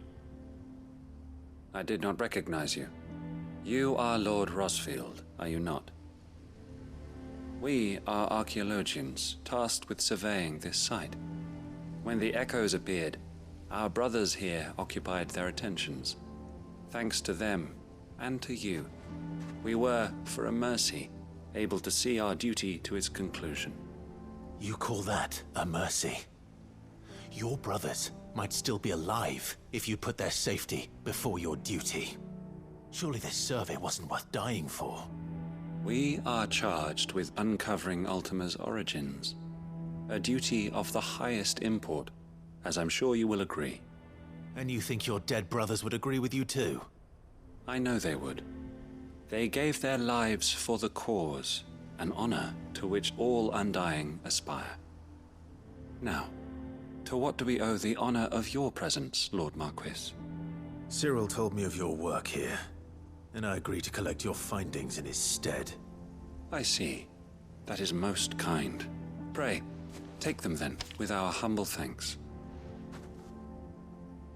I did not recognize you. You are Lord Rosfield, are you not? We are archaeologians, tasked with surveying this site. When the echoes appeared, our brothers here occupied their attentions. Thanks to them, and to you, we were, for a mercy, able to see our duty to its conclusion. You call that a mercy? Your brothers might still be alive if you put their safety before your duty. Surely this survey wasn't worth dying for. We are charged with uncovering Ultima's origins. A duty of the highest import, as I'm sure you will agree. And you think your dead brothers would agree with you too? I know they would. They gave their lives for the cause, an honor to which all Undying aspire. Now, to what do we owe the honor of your presence, Lord Marquis? Cyril told me of your work here, and I agreed to collect your findings in his stead. I see. That is most kind. Pray, take them then, with our humble thanks.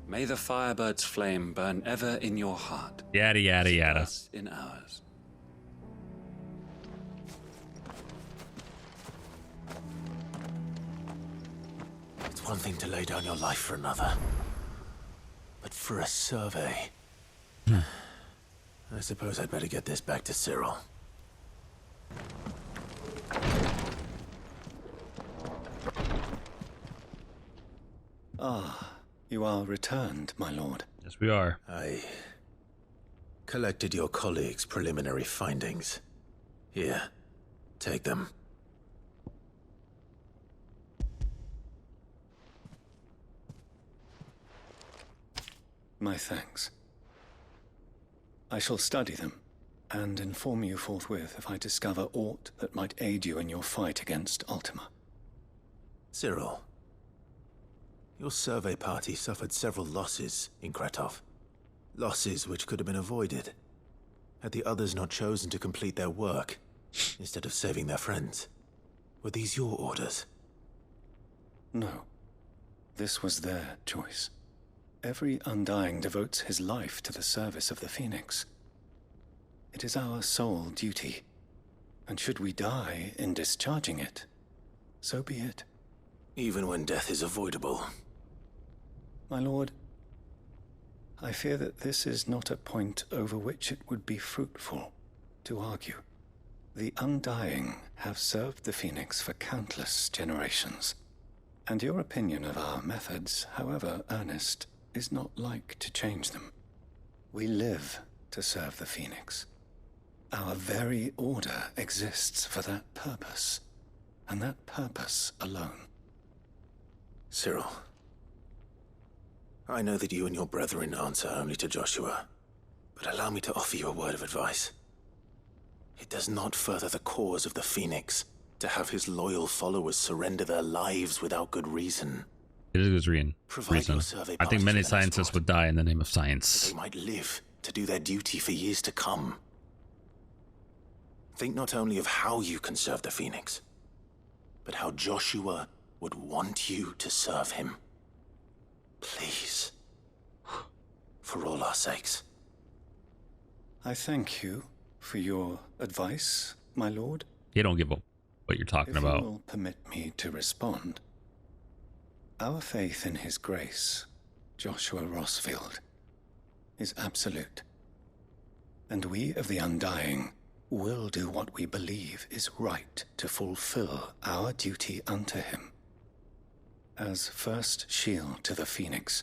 May the Firebird's flame burn ever in your heart. Yada, yada, yada. Us in ours. It's one thing to lay down your life for another, but for a survey... I suppose I'd better get this back to Cyril. Ah, you are returned, my lord. Yes, we are. I collected your colleagues' preliminary findings. Here, take them. My thanks. I shall study them, and inform you forthwith if I discover aught that might aid you in your fight against Ultima. Cyril, your survey party suffered several losses in Kretov. Losses which could have been avoided. Had the others not chosen to complete their work, instead of saving their friends? Were these your orders? No. This was their choice. Every Undying devotes his life to the service of the Phoenix. It is our sole duty, and should we die in discharging it, so be it. Even when death is avoidable. My lord, I fear that this is not a point over which it would be fruitful to argue. The Undying have served the Phoenix for countless generations, and your opinion of our methods, however earnest, is not like to change them. We live to serve the Phoenix. Our very order exists for that purpose, and that purpose alone. Cyril, I know that you and your brethren answer only to Joshua, but allow me to offer you a word of advice. It does not further the cause of the Phoenix to have his loyal followers surrender their lives without good reason. It is reason. I think many scientists would die in the name of science. They might live to do their duty for years to come. Think not only of how you can serve the Phoenix, but how Joshua would want you to serve him. Please. For all our sakes. I thank you for your advice, my lord. You don't give a what you're talking about. If you will permit me to respond. Our faith in his grace, Joshua Rosfield, is absolute. And we of the Undying will do what we believe is right to fulfill our duty unto him. As first shield to the Phoenix,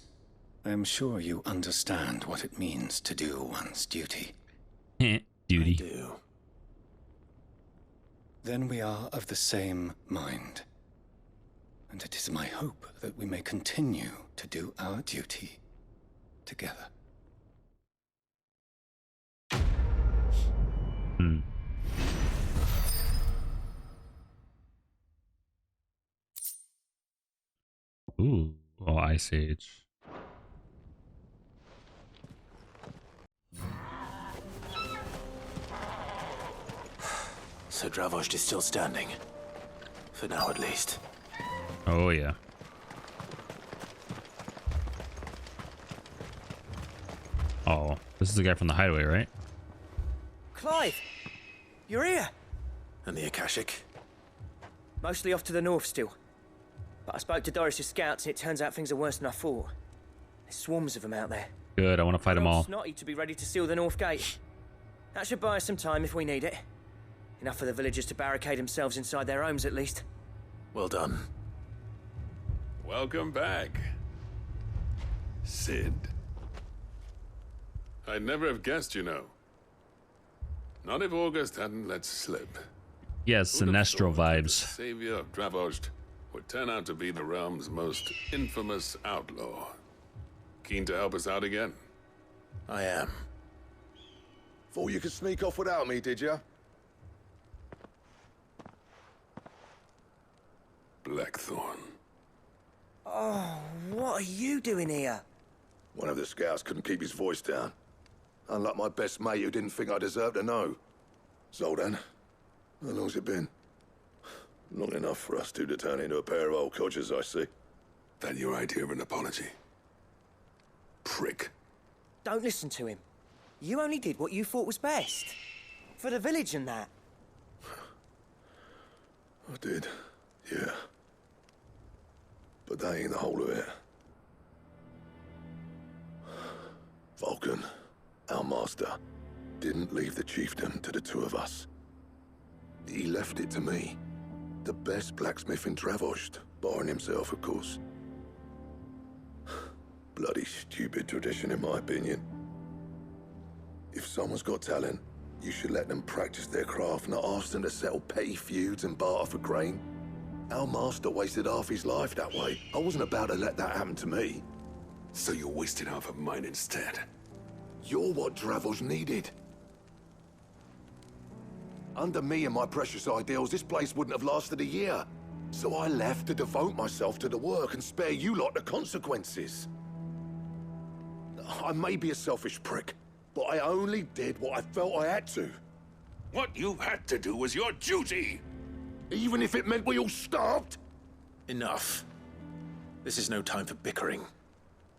I am sure you understand what it means to do one's duty. Duty. I do. Then we are of the same mind. And it is my hope that we may continue to do our duty together. Ooh, oh, Ice Age. So Dravost is still standing. For now, at least. Oh, yeah. Oh, this is the guy from the hideaway, right? Clive! You're here! And the Akashic? Mostly off to the north still. But I spoke to Doris's scouts and it turns out things are worse than I thought. There's swarms of them out there. Good, I want to fight them all. Snotty to be ready to seal the north gate. That should buy us some time if we need it. Enough for the villagers to barricade themselves inside their homes at least. Well done. Welcome back, Sid. I'd never have guessed, you know. Not if August hadn't let slip. Yes, Sinestro vibes. The savior of Dravost would turn out to be the realm's most infamous outlaw. Keen to help us out again? I am. Thought you could sneak off without me, did you? Blackthorn. Oh, what are you doing here? One of the scouts couldn't keep his voice down. Unlike my best mate who didn't think I deserved to know. Zoldan, how long's it been? Long enough for us two to turn into a pair of old codgers, I see. That your idea of an apology? Prick. Don't listen to him. You only did what you thought was best. For the village and that. I did, yeah. But that ain't the whole of it. Vulcan, our master, didn't leave the chiefdom to the two of us. He left it to me. The best blacksmith in Dravost, barring himself, of course. Bloody stupid tradition, in my opinion. If someone's got talent, you should let them practice their craft, not ask them to settle petty feuds and barter for grain. Our master wasted half his life that way. I wasn't about to let that happen to me. So you wasted half of mine instead. You're what Dravost needed. Under me and my precious ideals, this place wouldn't have lasted a year. So I left to devote myself to the work and spare you lot the consequences. I may be a selfish prick, but but I only did what I felt I had to. What you had to do was your duty! Even if it meant we all starved? Enough. This is no time for bickering.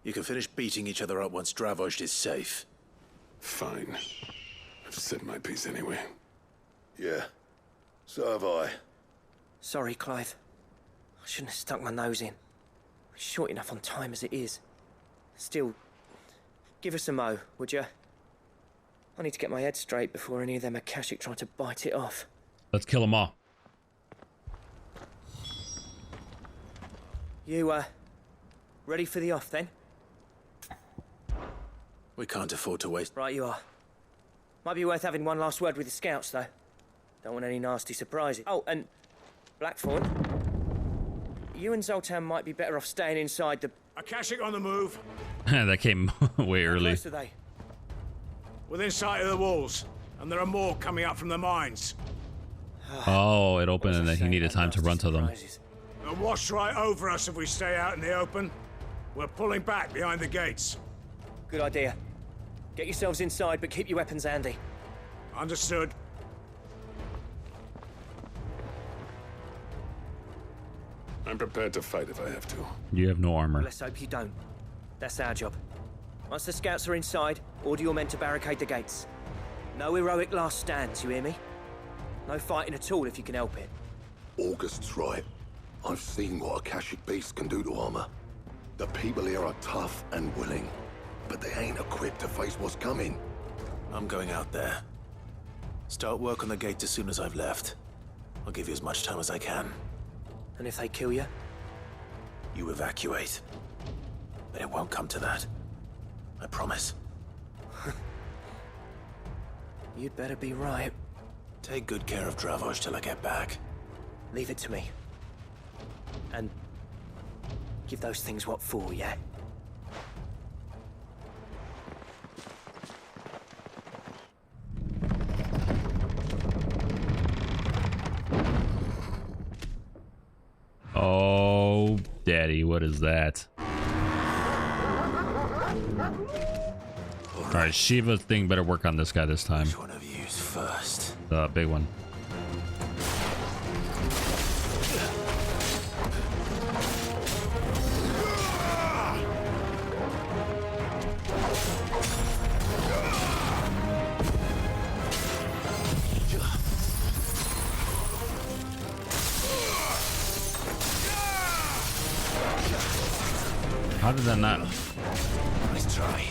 You can finish beating each other up once Dravozd is safe. Fine. I've said my piece anyway. Yeah, so have I. Sorry, Clive. I shouldn't have stuck my nose in. We're short enough on time as it is. Still, give us a mo, would you? I need to get my head straight before any of them Akashic try to bite it off. Let's kill them all. You, ready for the off, then? We can't afford to waste. Right you are. Might be worth having one last word with the scouts, though. Don't want any nasty surprises. Oh, and Blackthorn, you and Zoltan might be better off staying inside the... Akashic on the move. That came way early. How close are they? Within sight of the walls. And there are more coming up from the mines. Oh, it opened and then he needed time to run to them. They'll wash right over us if we stay out in the open. We're pulling back behind the gates. Good idea. Get yourselves inside, but keep your weapons handy. Understood. I'm prepared to fight if I have to. You have no armor. Well, let's hope you don't. That's our job. Once the scouts are inside, order your men to barricade the gates. No heroic last stands, you hear me? No fighting at all if you can help it. August's right. I've seen what Akashic beasts can do to armor. The people here are tough and willing, but they ain't equipped to face what's coming. I'm going out there. Start work on the gate as soon as I've left. I'll give you as much time as I can. And if they kill you? You evacuate. But it won't come to that. I promise. You'd better be right. Take good care of Dravozd till I get back. Leave it to me. And give those things what for, yeah? Oh, daddy, what is that? All right, Shiva's thing better work on this guy this time. Which one of you's first? The big one. How did that not? Nice try.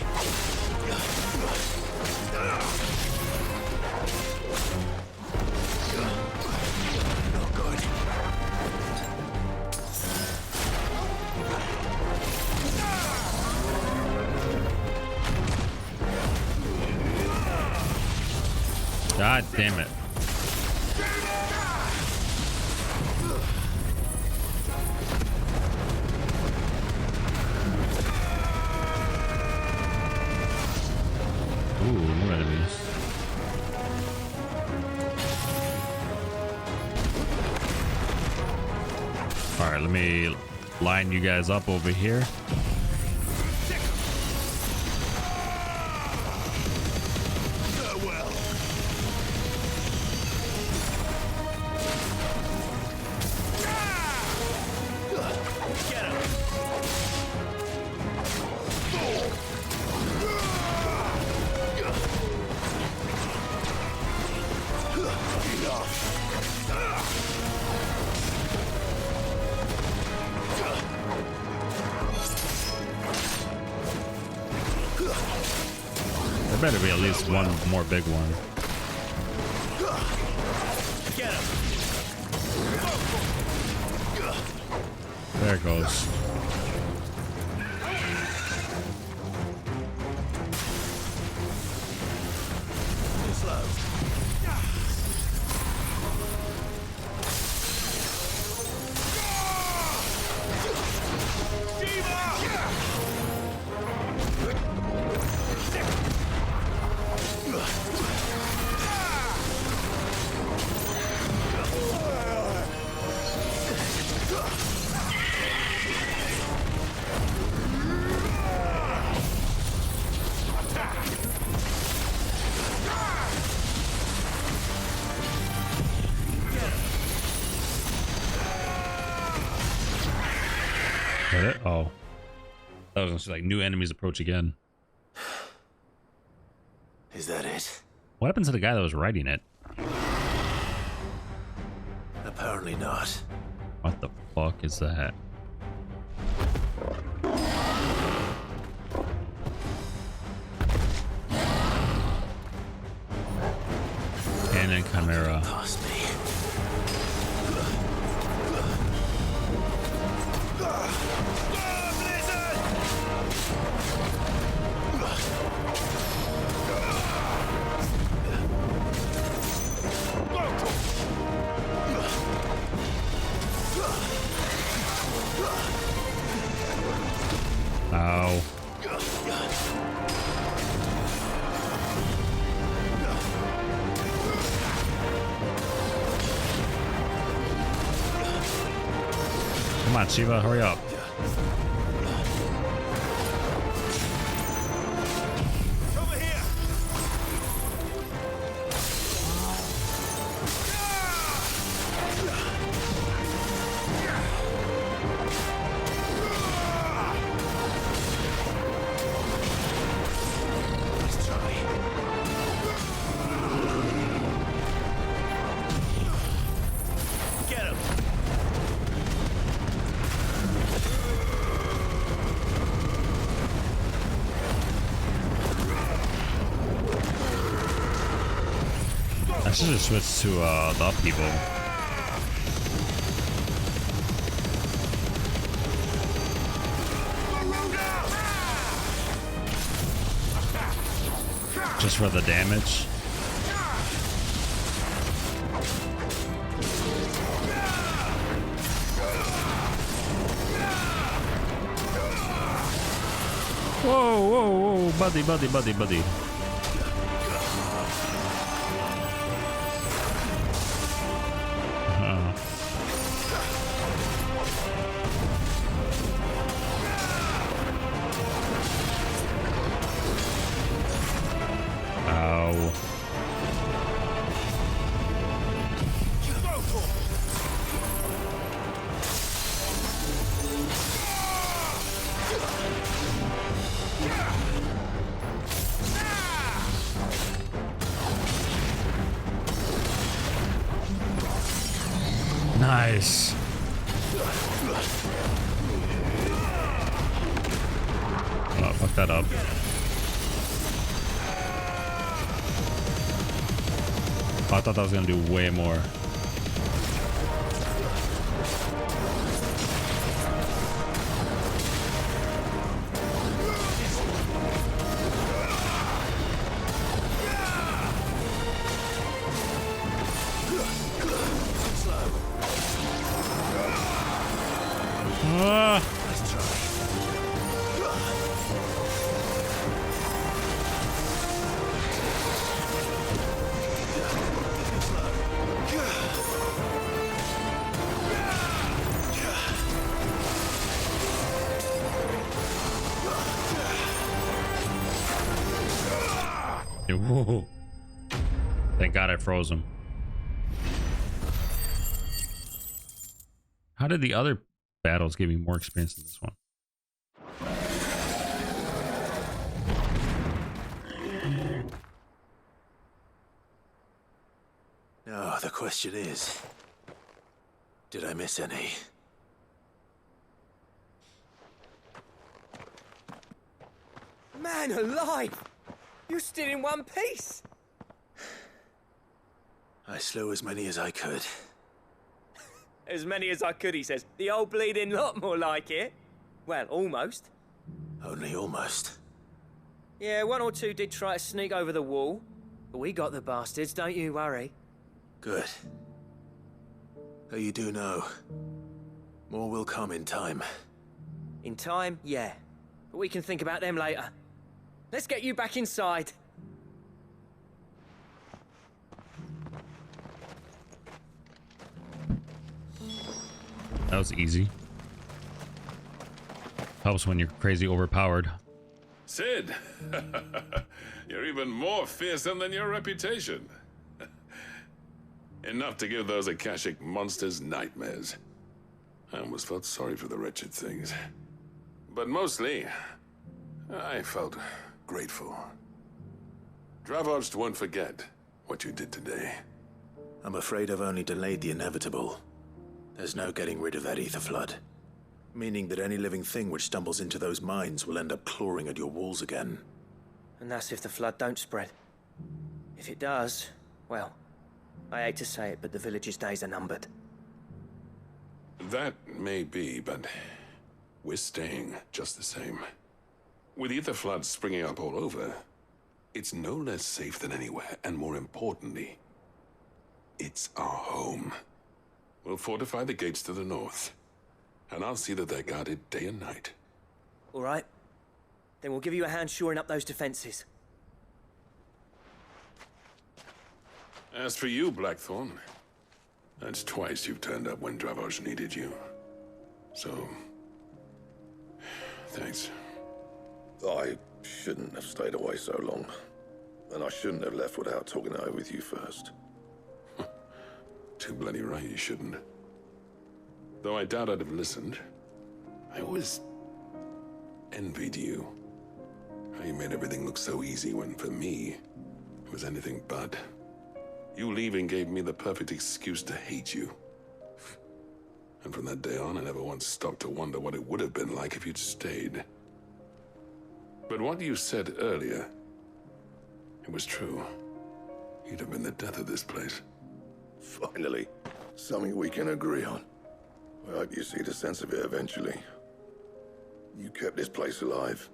Not good. God damn it. Alright, let me line you guys up over here. There better be at least one more big one. There it goes. Got it? Oh. That was like new enemies approach again. Is that it? What happened to the guy that was writing it? Apparently not. What the fuck is that? And then Chimera. Past me. Ow. Come on, Shiva, hurry up. I should have switched to the upheaval. Just for the damage. Whoa, whoa, whoa, buddy, buddy, buddy, buddy. Nice. Oh, fuck that up. Oh, I thought that was gonna do way more. Whoa. Thank God I froze him. How did the other battles give me more experience than this one? Now, the question is, did I miss any? Man alive! You're still in one piece! I slew as many as I could. As many as I could, he says. The old bleeding lot, more like it. Well, almost. Only almost. Yeah, one or two did try to sneak over the wall. But we got the bastards, don't you worry. Good. Though you do know, more will come in time. In time, yeah. But we can think about them later. Let's get you back inside. That was easy. Helps when you're crazy overpowered. Sid, you're even more fearsome than your reputation. Enough to give those Akashic monsters nightmares. I almost felt sorry for the wretched things. But mostly, I felt grateful. Dravozd won't forget what you did today. I'm afraid I've only delayed the inevitable. There's no getting rid of that ether flood. Meaning that any living thing which stumbles into those mines will end up clawing at your walls again. And that's if the flood don't spread. If it does, well, I hate to say it, but the village's days are numbered. That may be, but we're staying just the same. With ether floods springing up all over, it's no less safe than anywhere, and more importantly, it's our home. We'll fortify the gates to the north, and I'll see that they're guarded day and night. All right. Then we'll give you a hand shoring up those defenses. As for you, Blackthorn, that's twice you've turned up when Dravozd needed you. So, thanks. I shouldn't have stayed away so long. And I shouldn't have left without talking it over with you first. Too bloody right you shouldn't. Though I doubt I'd have listened. I always envied you. How you made everything look so easy when, for me, it was anything but. You leaving gave me the perfect excuse to hate you. And from that day on, I never once stopped to wonder what it would have been like if you'd stayed. But what you said earlier, it was true. You'd have been the death of this place. Finally, something we can agree on. I hope you see the sense of it eventually. You kept this place alive.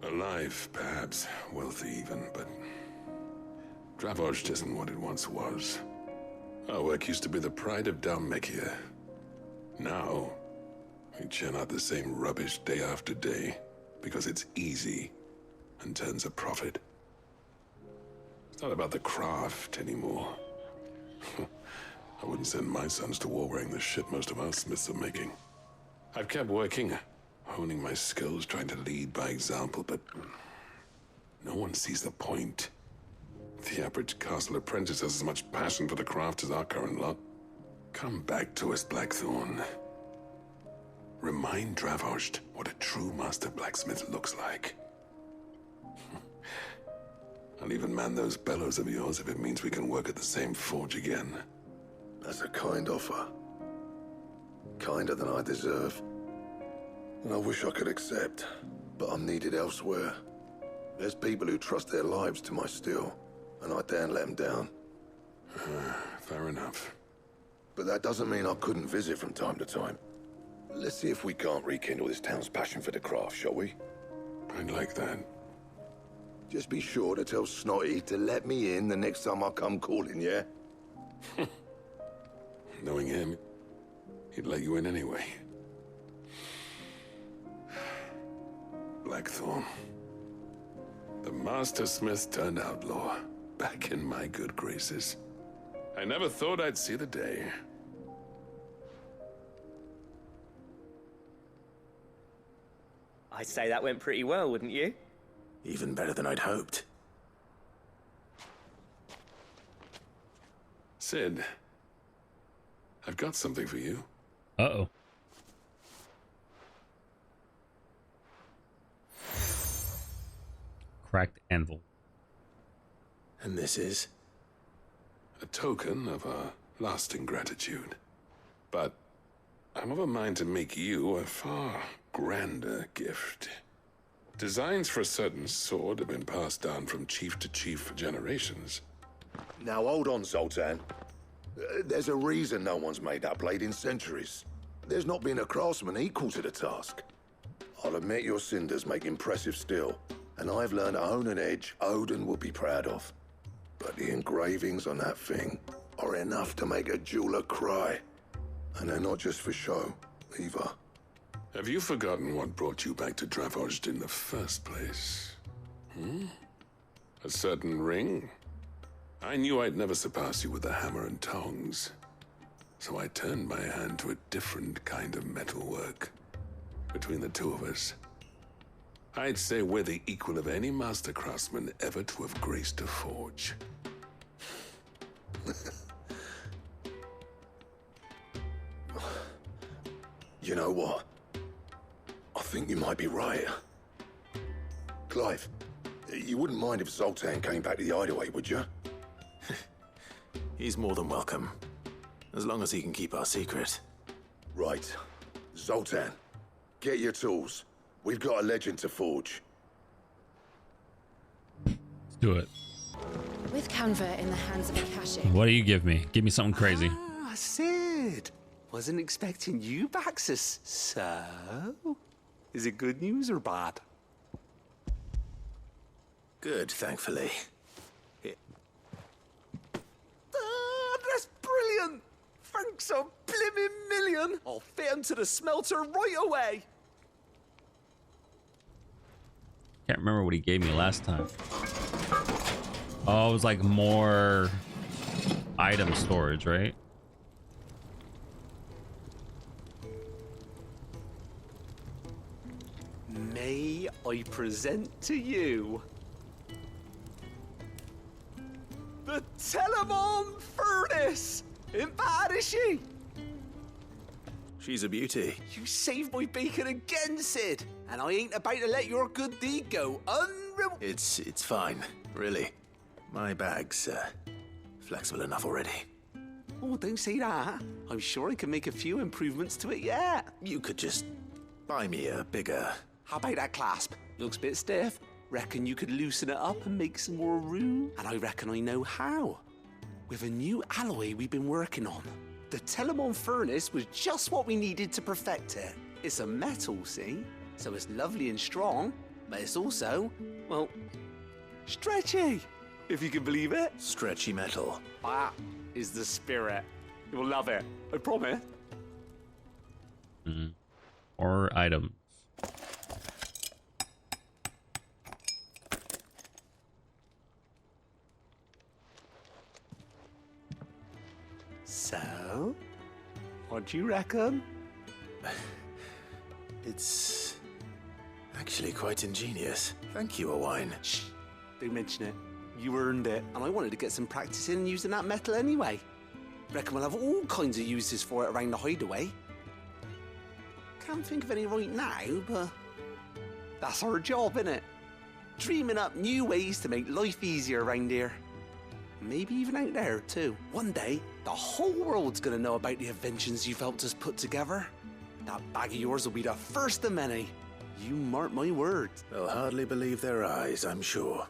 Alive, perhaps. Wealthy even, but Dravozd isn't what it once was. Our work used to be the pride of Dalmekia. Now, we churn out the same rubbish day after day because it's easy and turns a profit. It's not about the craft anymore. I wouldn't send my sons to war wearing the shit most of our smiths are making. I've kept working, honing my skills, trying to lead by example, but no one sees the point. The average castle apprentice has as much passion for the craft as our current lot. Come back to us, Blackthorn. Remind Dravozd what a true master blacksmith looks like. I'll even man those bellows of yours if it means we can work at the same forge again. That's a kind offer. Kinder than I deserve. And I wish I could accept, but I'm needed elsewhere. There's people who trust their lives to my steel, and I daren't let them down. Fair enough. But that doesn't mean I couldn't visit from time to time. Let's see if we can't rekindle this town's passion for the craft, shall we? I'd like that. Just be sure to tell Snotty to let me in the next time I come calling, yeah? Knowing him, he'd let you in anyway. Blackthorn. The Master Smith turned outlaw, back in my good graces. I never thought I'd see the day. I'd say that went pretty well, wouldn't you? Even better than I'd hoped. Sid, I've got something for you. Uh-oh. Cracked anvil. And this is? A token of our lasting gratitude. But I'm of a mind to make you a far grander gift. Designs for a certain sword have been passed down from chief to chief for generations. Now hold on, Zoltan. There's a reason no one's made that blade in centuries. There's not been a craftsman equal to the task. I'll admit your cinders make impressive steel, and I've learned to own an edge Odin will be proud of. But the engravings on that thing are enough to make a jeweler cry. And they're not just for show, either. Have you forgotten what brought you back to Dravozd in the first place? A certain ring? I knew I'd never surpass you with the hammer and tongs. So I turned my hand to a different kind of metalwork. Between the two of us, I'd say we're the equal of any master craftsman ever to have graced a forge. You know what? I think you might be right. Clive, you wouldn't mind if Zoltan came back to the hideaway, would you? He's more than welcome. As long as he can keep our secret. Right. Zoltan, get your tools. We've got a legend to forge. Let's do it. With Canva in the hands of Akashic. What do you give me? Give me something crazy. Ah, Sid. Wasn't expecting you back, sis. So, is it good news or bad? Good, thankfully. That's brilliant! Thanks a blimmin' million! I'll fit him to the smelter right away! Can't remember what he gave me last time. Oh, it was like more item storage, right? May I present to you the Telemon Furnace! Ain't bad, is she? She's a beauty. You saved my bacon again, Sid, and I ain't about to let your good deed go It's fine, really. My bag's flexible enough already. Oh, don't say that. I'm sure I can make a few improvements to it yet. You could just buy me a bigger... How about that clasp? Looks a bit stiff. Reckon you could loosen it up and make some more room? And I reckon I know how. With a new alloy we've been working on. The Telemon Furnace was just what we needed to perfect it. It's a metal, see? So it's lovely and strong, but it's also, well, stretchy, if you can believe it. Stretchy metal. That is the spirit. You'll love it, I promise. Or items. So, what do you reckon? It's actually quite ingenious. Thank you, Owain. Shh, don't mention it. You earned it. And I wanted to get some practice in using that metal anyway. Reckon we'll have all kinds of uses for it around the hideaway. Can't think of any right now, but that's our job, innit? Dreaming up new ways to make life easier around here. Maybe even out there, too. One day, the whole world's gonna know about the inventions you've helped us put together. That bag of yours will be the first of many. You mark my words. They'll hardly believe their eyes, I'm sure.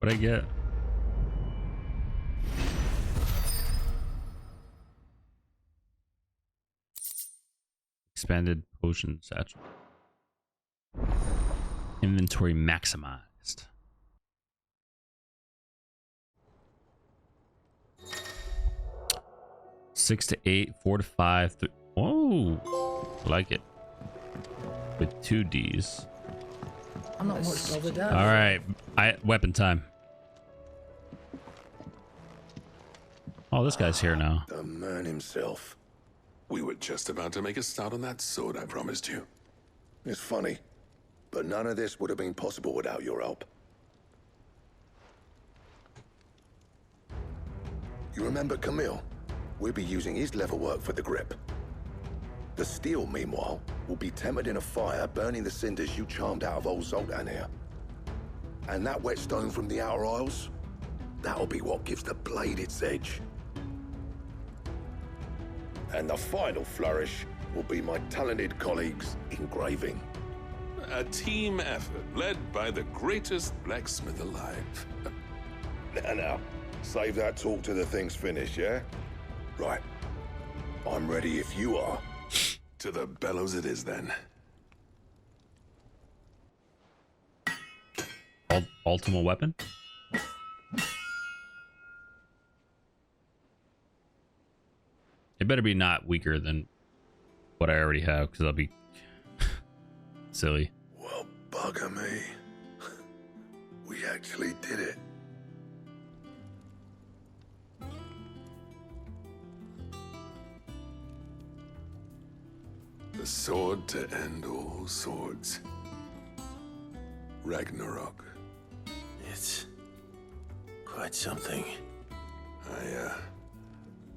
What'd I get? Expanded potion satchel. Inventory maximized. Six to 8, 4 to 5. Whoa, I like it. With 2 Ds. I'm not much bothered out. All right, weapon time. Oh, this guy's here now. The man himself. We were just about to make a start on that sword I promised you. It's funny, but none of this would have been possible without your help. You remember Camille? We'll be using his leather work for the grip. The steel, meanwhile, will be tempered in a fire, burning the cinders you charmed out of old Zoltan here. And that whetstone from the Outer Isles, that'll be what gives the blade its edge. And the final flourish will be my talented colleagues' engraving. A team effort led by the greatest blacksmith alive. Now, save that talk till the thing's finished, yeah? Right. I'm ready if you are. To the bellows it is, then. Ultimate weapon? It better be not weaker than what I already have, because that'll be silly. Well, bugger me. We actually did it. The sword to end all swords. Ragnarok. It's quite something. I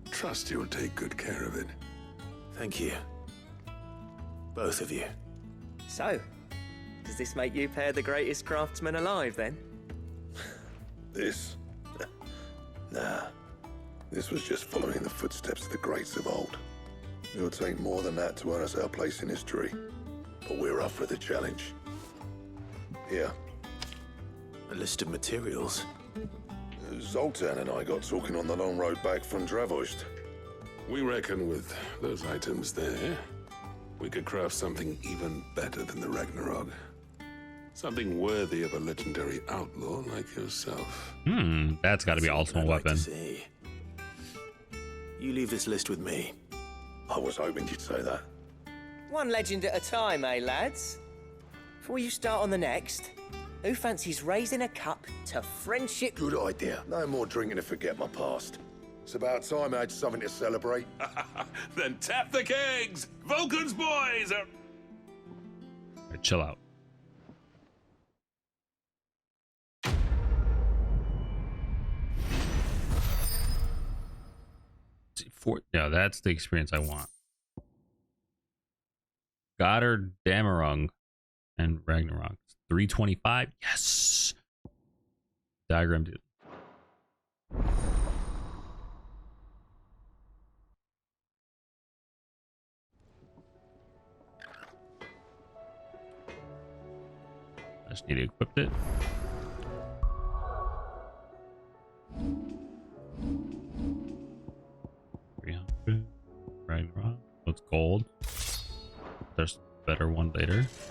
trust you'll take good care of it. Thank you. Both of you. So, does this make you pair the greatest craftsman alive, then? This? Nah. This was just following the footsteps of the greats of old. It'll take more than that to earn us our place in history. But we're up for the challenge. Here. A list of materials. Zoltan and I got talking on the long road back from Dravost. We reckon with those items there, we could craft something even better than the Ragnarok. Something worthy of a legendary outlaw like yourself. That's got to be ultimate weapon. You leave this list with me. I was hoping you'd say that. One legend at a time, eh, lads? Before you start on the next, who fancies raising a cup to friendship? Good idea. No more drinking to forget my past. It's about time I had something to celebrate. Then tap the kegs! Vulcan's boys are... Right, chill out. Yeah, that's the experience I want. Goddard, Damarung, and Ragnarok. 325. Yes. Diagram dude. I just need to equip it. Ragnarok. It's gold. There's a better one later.